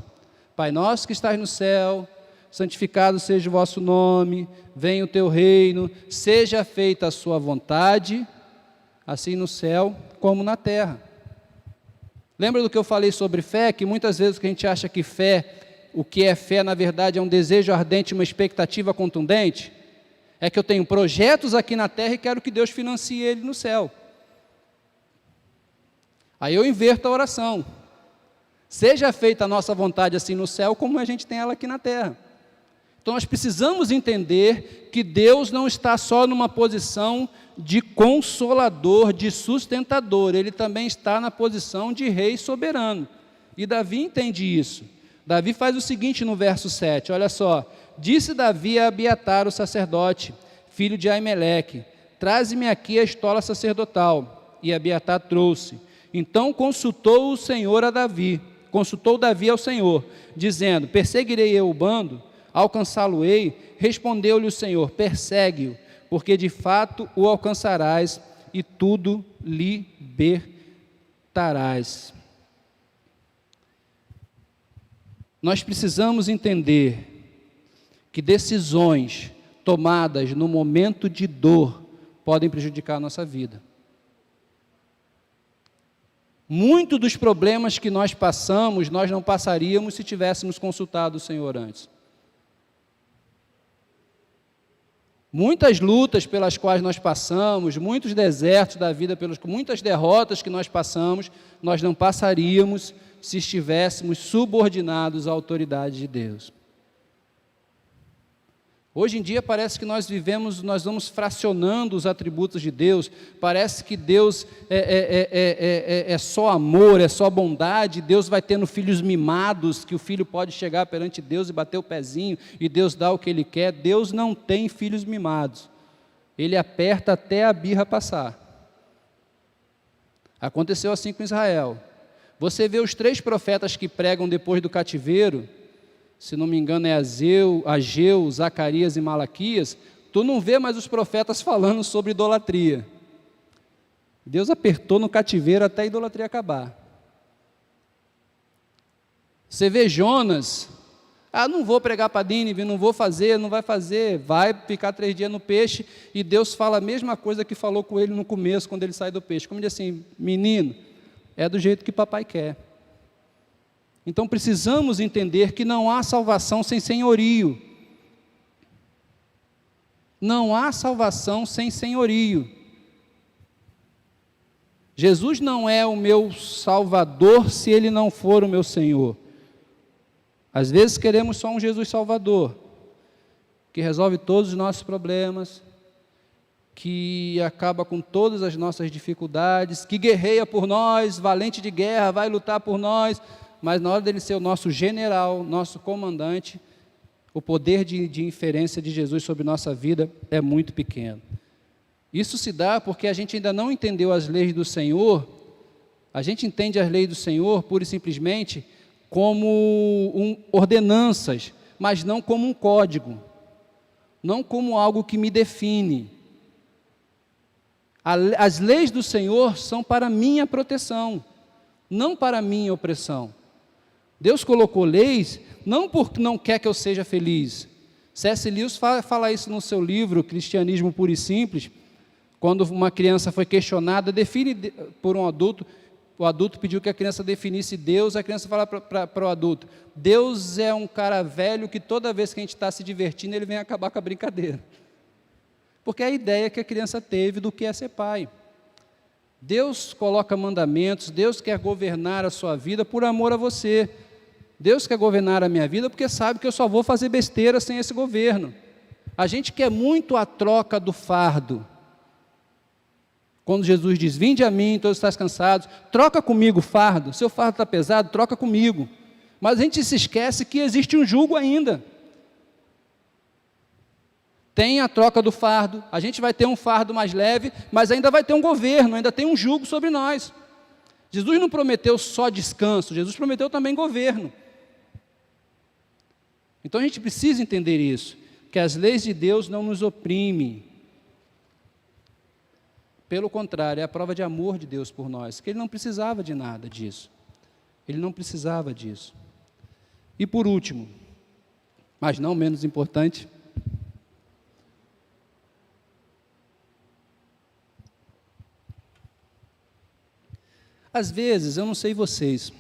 Pai nosso que estás no céu, santificado seja o vosso nome, venha o teu reino, seja feita a sua vontade, assim no céu como na terra. Lembra do que eu falei sobre fé? Que muitas vezes a gente acha que fé, o que é fé na verdade é um desejo ardente, uma expectativa contundente? É que eu tenho projetos aqui na terra e quero que Deus financie ele no céu. Aí eu inverto a oração. Seja feita a nossa vontade assim no céu, como a gente tem ela aqui na terra. Então nós precisamos entender que Deus não está só numa posição de consolador, de sustentador, Ele também está na posição de rei soberano. E Davi entende isso. Davi faz o seguinte no verso 7, olha só. Disse Davi a Abiatar, o sacerdote, filho de Aimeleque, traze-me aqui a estola sacerdotal. E Abiatar trouxe. Então consultou Davi ao Senhor, dizendo, perseguirei eu o bando? Alcançá-lo-ei? Respondeu-lhe o Senhor, persegue-o, porque de fato o alcançarás e tudo libertarás. Nós precisamos entender que decisões tomadas no momento de dor podem prejudicar a nossa vida. Muitos dos problemas que nós passamos, nós não passaríamos se tivéssemos consultado o Senhor antes. Muitas lutas pelas quais nós passamos, muitos desertos da vida, muitas derrotas que nós passamos, nós não passaríamos se estivéssemos subordinados à autoridade de Deus. Hoje em dia parece que nós vamos fracionando os atributos de Deus, parece que Deus é só amor, é só bondade, Deus vai tendo filhos mimados, que o filho pode chegar perante Deus e bater o pezinho, e Deus dá o que Ele quer. Deus não tem filhos mimados, Ele aperta até a birra passar. Aconteceu assim com Israel. Você vê os 3 profetas que pregam depois do cativeiro, se não me engano é Ageu, Zacarias e Malaquias, tu não vê mais os profetas falando sobre idolatria. Deus apertou no cativeiro até a idolatria acabar. Você vê Jonas, não vou pregar para Nínive, não vou fazer, não vai fazer, vai ficar 3 dias no peixe, e Deus fala a mesma coisa que falou com ele no começo, quando ele sai do peixe, como diz assim, menino, é do jeito que papai quer. Então precisamos entender que não há salvação sem senhorio. Não há salvação sem senhorio. Jesus não é o meu Salvador se Ele não for o meu Senhor. Às vezes queremos só um Jesus Salvador, que resolve todos os nossos problemas, que acaba com todas as nossas dificuldades, que guerreia por nós, valente de guerra, vai lutar por nós, mas na hora dele ser o nosso general, nosso comandante, o poder de inferência de Jesus sobre nossa vida é muito pequeno. Isso se dá porque a gente ainda não entendeu as leis do Senhor. A gente entende as leis do Senhor pura e simplesmente como ordenanças, mas não como um código, não como algo que me define. As leis do Senhor são para minha proteção, não para minha opressão. Deus colocou leis não porque não quer que eu seja feliz. C.S. Lewis fala isso no seu livro, Cristianismo Puro e Simples, quando uma criança foi questionada, define por um adulto, o adulto pediu que a criança definisse Deus, a criança fala para o adulto, Deus é um cara velho que toda vez que a gente está se divertindo, ele vem acabar com a brincadeira. Porque é a ideia que a criança teve do que é ser pai. Deus coloca mandamentos, Deus quer governar a sua vida por amor a você. Deus quer governar a minha vida porque sabe que eu só vou fazer besteira sem esse governo. A gente quer muito a troca do fardo. Quando Jesus diz, vinde a mim, todos estáis cansados, troca comigo o fardo, seu fardo está pesado, troca comigo. Mas a gente se esquece que existe um jugo ainda. Tem a troca do fardo, a gente vai ter um fardo mais leve, mas ainda vai ter um governo, ainda tem um jugo sobre nós. Jesus não prometeu só descanso, Jesus prometeu também governo. Então a gente precisa entender isso, que as leis de Deus não nos oprimem. Pelo contrário, é a prova de amor de Deus por nós, que Ele não precisava de nada disso. Ele não precisava disso. E por último, mas não menos importante, às vezes, eu não sei vocês,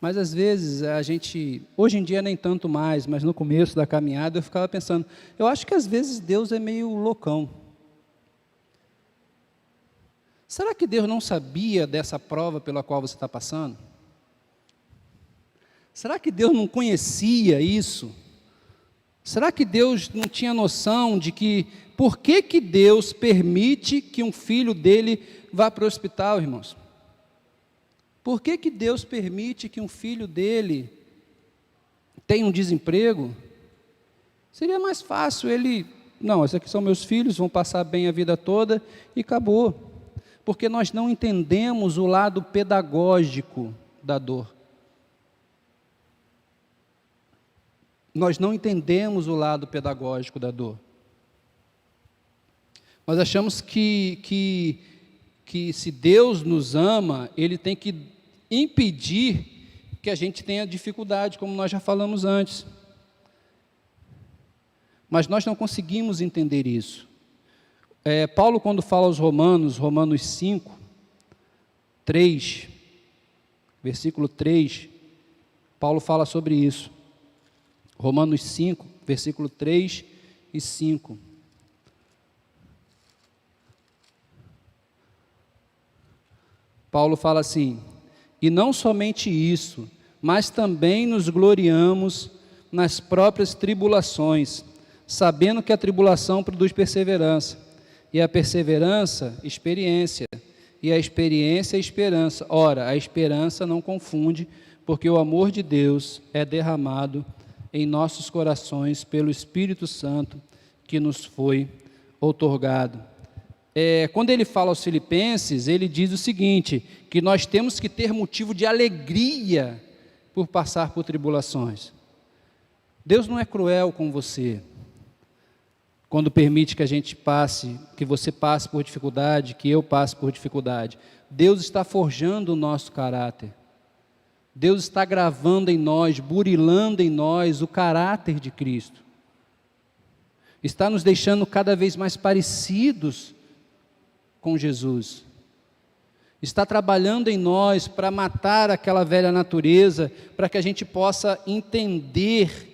mas às vezes a gente, hoje em dia nem tanto mais, mas no começo da caminhada eu ficava pensando, eu acho que às vezes Deus é meio loucão. Será que Deus não sabia dessa prova pela qual você está passando? Será que Deus não conhecia isso? Será que Deus não tinha noção de que, por que Deus permite que um filho dele vá para o hospital, irmãos? Por que Deus permite que um filho dele tenha um desemprego? Seria mais fácil ele, não, esses aqui são meus filhos, vão passar bem a vida toda e acabou. Porque nós não entendemos o lado pedagógico da dor. Nós não entendemos o lado pedagógico da dor. Nós achamos que se Deus nos ama, Ele tem que impedir que a gente tenha dificuldade, como nós já falamos antes. Mas nós não conseguimos entender isso. Paulo, quando fala aos Romanos 5, 3, versículo 3, Paulo fala sobre isso. Romanos 5, versículo 3 e 5. Paulo fala assim: e não somente isso, mas também nos gloriamos nas próprias tribulações, sabendo que a tribulação produz perseverança, e a perseverança, experiência, e a experiência, esperança. Ora, a esperança não confunde, porque o amor de Deus é derramado em nossos corações pelo Espírito Santo que nos foi outorgado. Quando ele fala aos Filipenses, ele diz o seguinte, que nós temos que ter motivo de alegria por passar por tribulações. Deus não é cruel com você, quando permite que a gente passe, que você passe por dificuldade, que eu passe por dificuldade. Deus está forjando o nosso caráter. Deus está gravando em nós, burilando em nós o caráter de Cristo. Está nos deixando cada vez mais parecidos com Jesus. Está trabalhando em nós para matar aquela velha natureza, para que a gente possa entender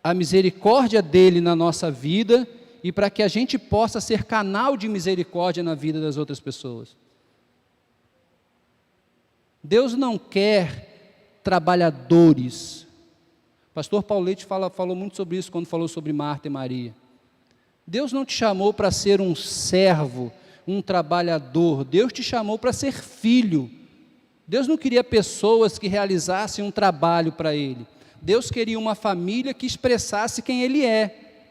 a misericórdia dele na nossa vida e para que a gente possa ser canal de misericórdia na vida das outras pessoas. Deus não quer trabalhadores. Pastor Paulete falou muito sobre isso quando falou sobre Marta e Maria. Deus não te chamou para ser um servo, um trabalhador. Deus te chamou para ser filho. Deus não queria pessoas que realizassem um trabalho para Ele. Deus queria uma família que expressasse quem Ele é.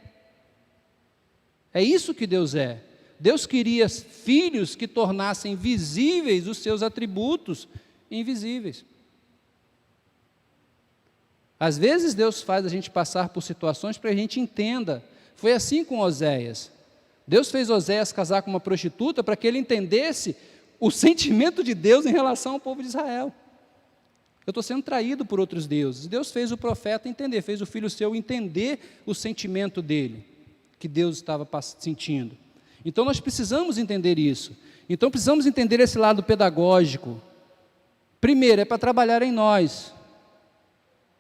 É isso que Deus é. Deus queria filhos que tornassem visíveis os seus atributos invisíveis. Às vezes Deus faz a gente passar por situações para que a gente entenda. Foi assim com Oséias. Deus fez Oséias casar com uma prostituta para que ele entendesse o sentimento de Deus em relação ao povo de Israel. Eu estou sendo traído por outros deuses. Deus fez o profeta entender, fez o filho seu entender o sentimento dele, que Deus estava sentindo. Então nós precisamos entender isso. Então precisamos entender esse lado pedagógico. Primeiro, é para trabalhar em nós.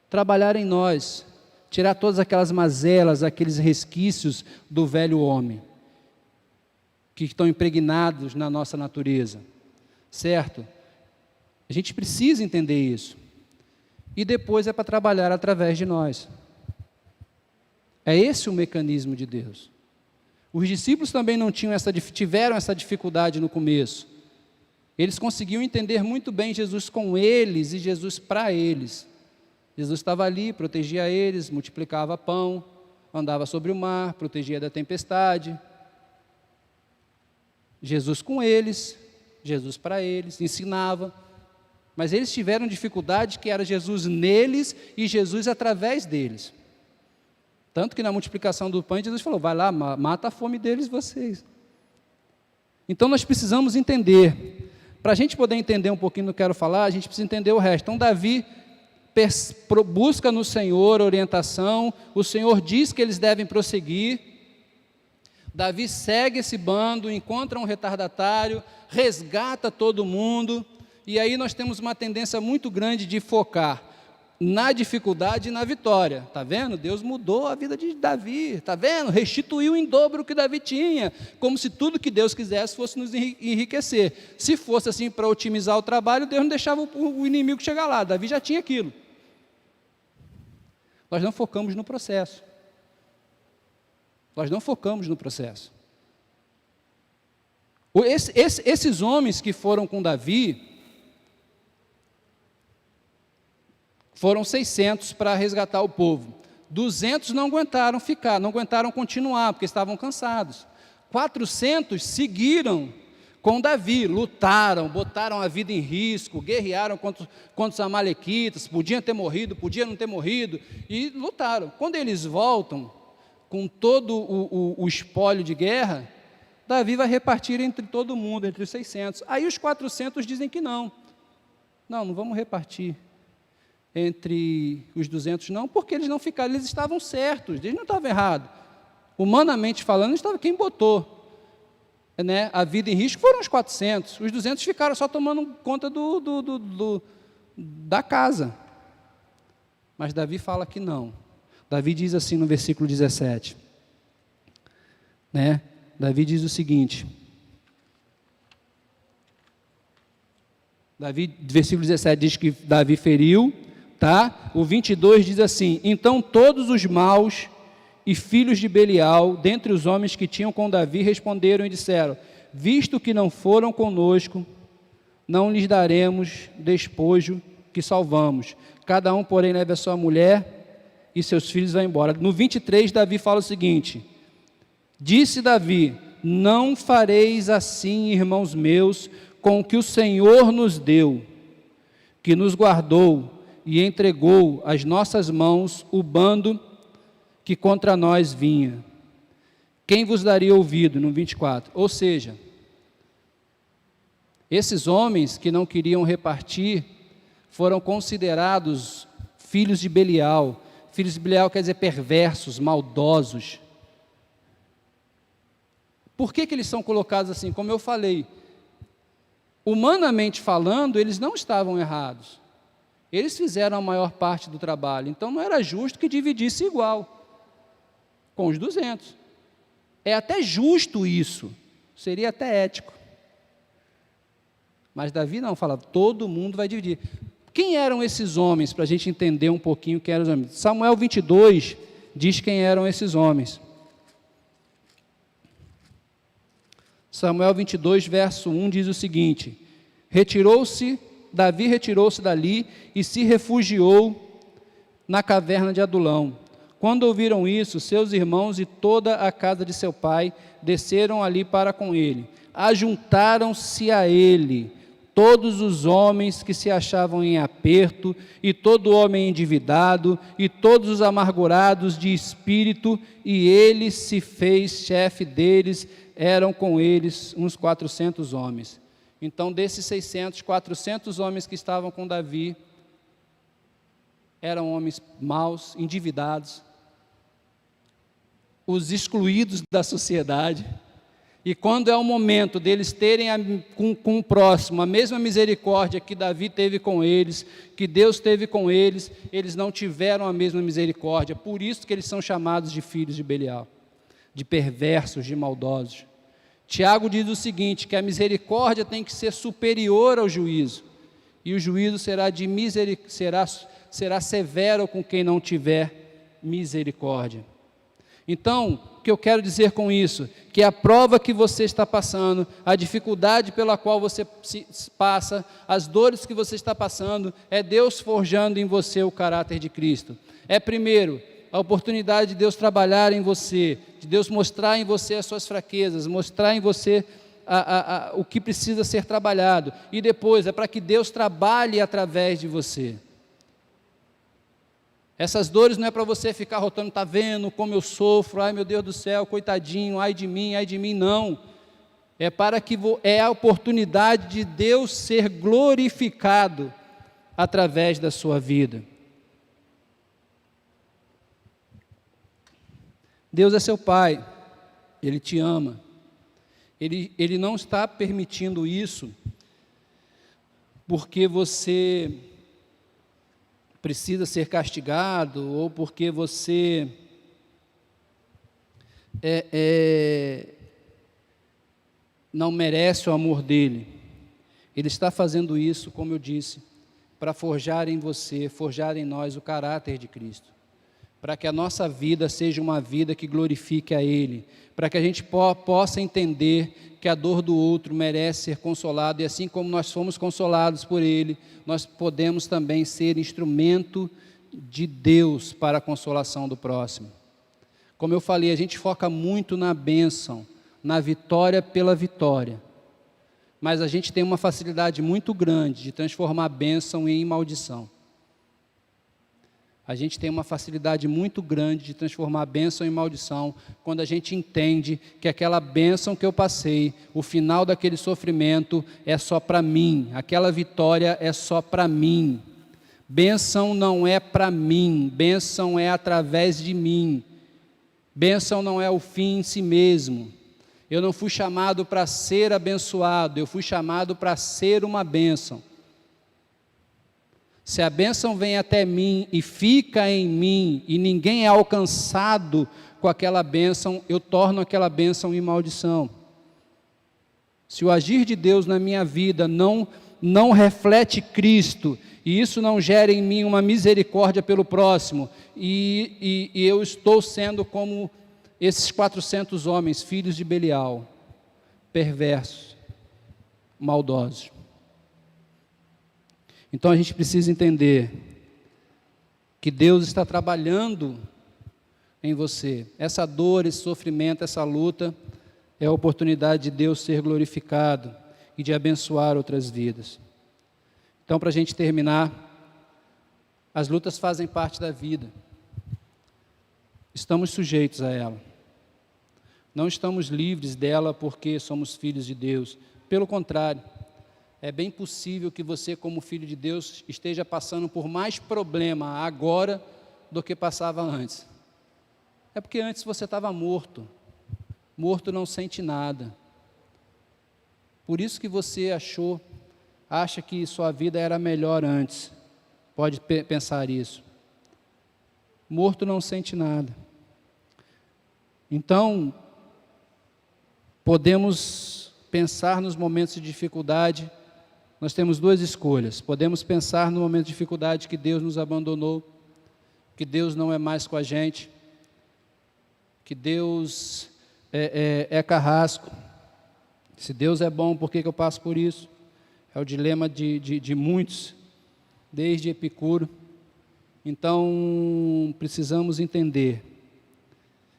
Trabalhar em nós. Tirar todas aquelas mazelas, aqueles resquícios do velho homem, que estão impregnados na nossa natureza. Certo? A gente precisa entender isso. E depois é para trabalhar através de nós. É esse o mecanismo de Deus. Os discípulos também não tiveram essa dificuldade no começo. Eles conseguiam entender muito bem Jesus com eles e Jesus para eles. Jesus estava ali, protegia eles, multiplicava pão, andava sobre o mar, protegia da tempestade. Jesus com eles, Jesus para eles, ensinava. Mas eles tiveram dificuldade que era Jesus neles e Jesus através deles. Tanto que na multiplicação do pão, Jesus falou, vai lá, mata a fome deles vocês. Então nós precisamos entender. Para a gente poder entender um pouquinho do que eu quero falar, a gente precisa entender o resto. Então Davi, busca no Senhor orientação, o Senhor diz que eles devem prosseguir. Davi segue esse bando, encontra um retardatário, resgata todo mundo, e aí nós temos uma tendência muito grande de focar na dificuldade e na vitória. Está vendo? Deus mudou a vida de Davi, está vendo? Restituiu em dobro o que Davi tinha, como se tudo que Deus quisesse fosse nos enriquecer. Se fosse assim para otimizar o trabalho, Deus não deixava o inimigo chegar lá, Davi já tinha aquilo. Nós não focamos no processo. Nós não focamos no processo. Esses homens que foram com Davi, foram 600 para resgatar o povo. 200 não aguentaram ficar, não aguentaram continuar, porque estavam cansados. 400 seguiram com Davi, lutaram, botaram a vida em risco, guerrearam contra os amalequitas, podiam ter morrido, podiam não ter morrido, e lutaram. Quando eles voltam, com todo o espólio de guerra, Davi vai repartir entre todo mundo, entre os 600. Aí os 400 dizem que não. Não vamos repartir entre os 200 não, porque eles não ficaram, eles estavam certos, eles não estavam errados. Humanamente falando, estava quem botou a vida em risco foram os 400, os 200 ficaram só tomando conta da casa. Mas Davi fala que não. Davi diz assim no versículo 17, Davi diz o seguinte, versículo 17 diz que Davi feriu, o 22 diz assim, então todos os maus e filhos de Belial, dentre os homens que tinham com Davi, responderam e disseram, visto que não foram conosco, não lhes daremos despojo que salvamos, cada um porém leve a sua mulher e seus filhos e vai embora. No 23 Davi fala o seguinte, disse Davi, não fareis assim, irmãos meus, com o que o Senhor nos deu, que nos guardou e entregou às nossas mãos o bando que contra nós vinha. Quem vos daria ouvido? No 24. Ou seja, esses homens que não queriam repartir foram considerados filhos de Belial. Filhos de Belial quer dizer perversos, maldosos. Por que eles são colocados assim? Como eu falei, humanamente falando, eles não estavam errados. Eles fizeram a maior parte do trabalho, então não era justo que dividisse igual com os 200. É até justo isso, seria até ético. Mas Davi não, fala, todo mundo vai dividir. Quem eram esses homens, para a gente entender um pouquinho quem eram os homens? Samuel 22 diz quem eram esses homens. Samuel 22, verso 1 diz o seguinte, Davi retirou-se dali e se refugiou na caverna de Adulão. Quando ouviram isso, seus irmãos e toda a casa de seu pai desceram ali para com ele. Ajuntaram-se a ele todos os homens que se achavam em aperto, e todo homem endividado, e todos os amargurados de espírito, e ele se fez chefe deles, eram com eles uns 400 homens. Então, desses 600, 400 homens que estavam com Davi, eram homens maus, endividados, os excluídos da sociedade, e quando é o momento deles terem com o próximo a mesma misericórdia que Davi teve com eles, que Deus teve com eles, eles não tiveram a mesma misericórdia, por isso que eles são chamados de filhos de Belial, de perversos, de maldosos. Tiago diz o seguinte, que a misericórdia tem que ser superior ao juízo, e o juízo será severo com quem não tiver misericórdia. Então, o que eu quero dizer com isso? Que a prova que você está passando, a dificuldade pela qual você passa, as dores que você está passando, é Deus forjando em você o caráter de Cristo. É primeiro, a oportunidade de Deus trabalhar em você, de Deus mostrar em você as suas fraquezas, mostrar em você o que precisa ser trabalhado. E depois, é para que Deus trabalhe através de você. Essas dores não é para você ficar rotando, está vendo como eu sofro, ai meu Deus do céu, coitadinho, ai de mim, não. É para que é a oportunidade de Deus ser glorificado através da sua vida. Deus é seu Pai, Ele te ama. Ele não está permitindo isso porque você precisa ser castigado ou porque você não merece o amor dele. Ele está fazendo isso, como eu disse, para forjar em você, forjar em nós o caráter de Cristo, para que a nossa vida seja uma vida que glorifique a Ele, para que a gente possa entender que a dor do outro merece ser consolado, e assim como nós fomos consolados por Ele, nós podemos também ser instrumento de Deus para a consolação do próximo. Como eu falei, a gente foca muito na bênção, na vitória pela vitória, mas a gente tem uma facilidade muito grande de transformar a bênção em maldição. A gente tem uma facilidade muito grande de transformar a bênção em maldição, quando a gente entende que aquela bênção que eu passei, o final daquele sofrimento é só para mim, aquela vitória é só para mim. Bênção não é para mim, bênção é através de mim. Bênção não é o fim em si mesmo. Eu não fui chamado para ser abençoado, eu fui chamado para ser uma bênção. Se a bênção vem até mim e fica em mim, e ninguém é alcançado com aquela bênção, eu torno aquela bênção em maldição. Se o agir de Deus na minha vida não reflete Cristo, e isso não gera em mim uma misericórdia pelo próximo, e eu estou sendo como esses 400 homens, filhos de Belial, perversos, maldosos. Então a gente precisa entender que Deus está trabalhando em você. Essa dor, esse sofrimento, essa luta é a oportunidade de Deus ser glorificado e de abençoar outras vidas. Então, para a gente terminar, as lutas fazem parte da vida. Estamos sujeitos a ela. Não estamos livres dela porque somos filhos de Deus. Pelo contrário, é bem possível que você, como filho de Deus, esteja passando por mais problema agora do que passava antes. É porque antes você estava morto. Morto não sente nada. Por isso que você acha que sua vida era melhor antes. Pode pensar isso. Morto não sente nada. Então, podemos pensar nos momentos de dificuldade. Nós temos duas escolhas. Podemos pensar no momento de dificuldade que Deus nos abandonou, que Deus não é mais com a gente, que Deus é carrasco. Se Deus é bom, por que eu passo por isso? É o dilema de muitos, desde Epicuro. Então, precisamos entender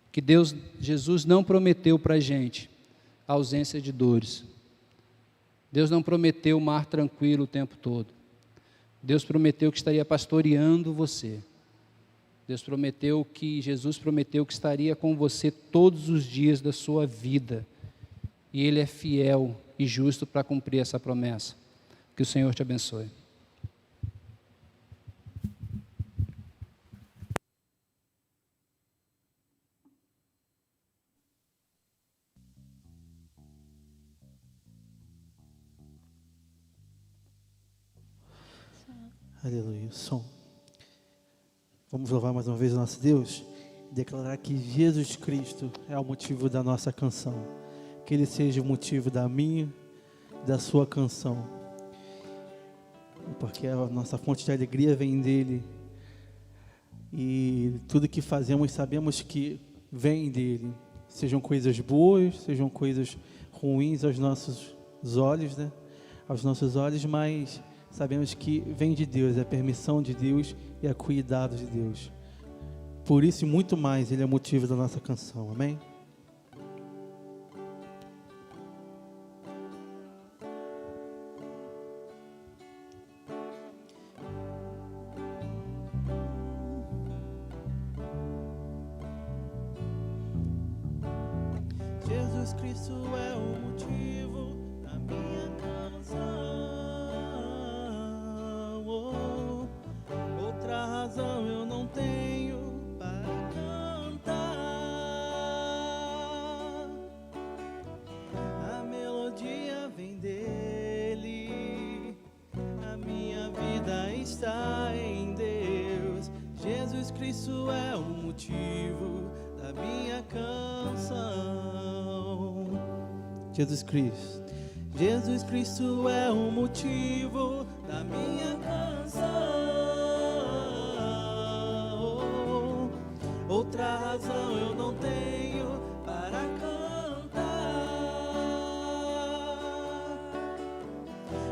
que Jesus não prometeu para a gente a ausência de dores. Deus não prometeu mar tranquilo o tempo todo. Deus prometeu que estaria pastoreando você. Jesus prometeu que estaria com você todos os dias da sua vida. E Ele é fiel e justo para cumprir essa promessa. Que o Senhor te abençoe. Aleluia. Som. Vamos louvar mais uma vez o nosso Deus e declarar que Jesus Cristo é o motivo da nossa canção. Que Ele seja o motivo da minha, da sua canção. Porque a nossa fonte de alegria vem dEle. E tudo que fazemos sabemos que vem dEle. Sejam coisas boas, sejam coisas ruins aos nossos olhos, né? Aos nossos olhos, mas sabemos que vem de Deus, é a permissão de Deus e é cuidado de Deus. Por isso e muito mais, Ele é o motivo da nossa canção. Amém? Jesus Cristo é o motivo da minha canção. Outra razão eu não tenho para cantar. está em Deus. Jesus Cristo é o motivo da minha canção. Jesus Cristo. Jesus Cristo é o motivo da minha canção. Outra razão eu não tenho para cantar.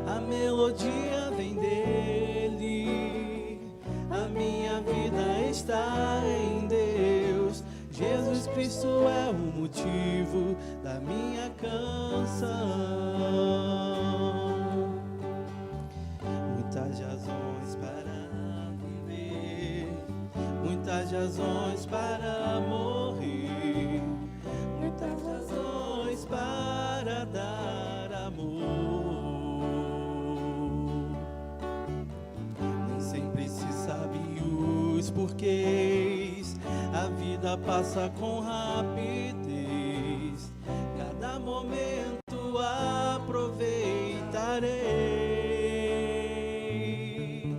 A melodia vem dele, a minha vida está em Deus. Jesus Cristo é o motivo da minha canção. Muitas razões para viver, muitas razões para morrer, muitas razões para dar amor. Nem sempre se sabe os porquês, a vida passa com rapidez. Cada momento aproveitarei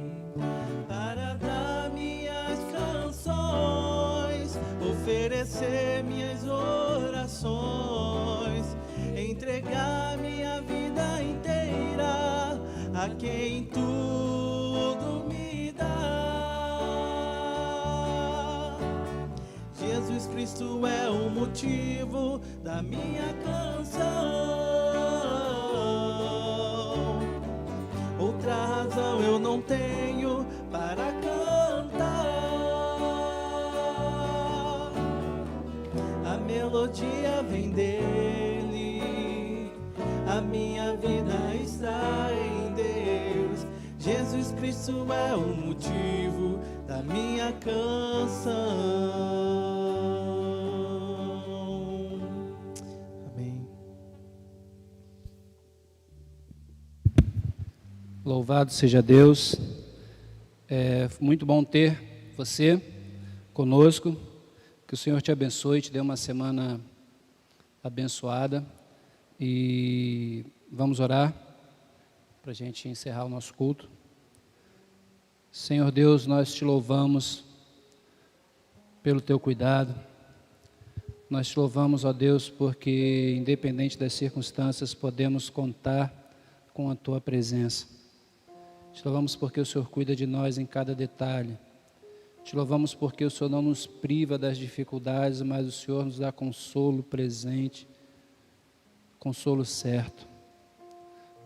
para dar minhas canções, oferecer minhas orações, entregar minha vida inteira a quem tudo me dá. Jesus Cristo é o motivo da minha canção. Outra razão eu não tenho para cantar. A melodia vem dele, a minha vida está em Deus. Jesus Cristo é o motivo da minha canção. Amém. Louvado seja Deus. É muito bom ter você conosco. Que o Senhor te abençoe, te dê uma semana abençoada. E vamos orar para a gente encerrar o nosso culto. Senhor Deus, nós te louvamos pelo teu cuidado. Nós te louvamos, ó Deus, porque independente das circunstâncias, podemos contar com a tua presença. Te louvamos porque o Senhor cuida de nós em cada detalhe. Te louvamos porque o Senhor não nos priva das dificuldades, mas o Senhor nos dá consolo presente, consolo certo.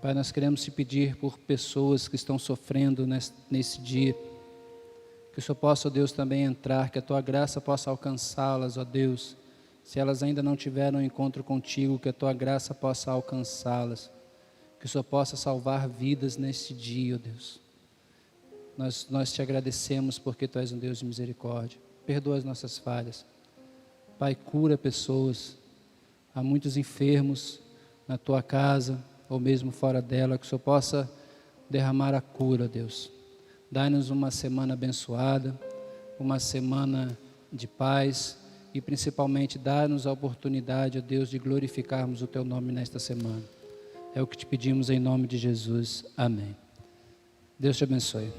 Pai, nós queremos te pedir por pessoas que estão sofrendo nesse dia, que o Senhor possa, ó Deus, também entrar, que a tua graça possa alcançá-las, ó Deus. Se elas ainda não tiveram um encontro contigo, que a tua graça possa alcançá-las, que o Senhor possa salvar vidas nesse dia, ó Deus. Nós te agradecemos porque tu és um Deus de misericórdia. Perdoa as nossas falhas. Pai, cura pessoas. Há muitos enfermos na tua casa ou mesmo fora dela, que o Senhor possa derramar a cura, Deus. Dá-nos uma semana abençoada, uma semana de paz e principalmente dá-nos a oportunidade, ó Deus, de glorificarmos o teu nome nesta semana. É o que te pedimos em nome de Jesus. Amém. Deus te abençoe.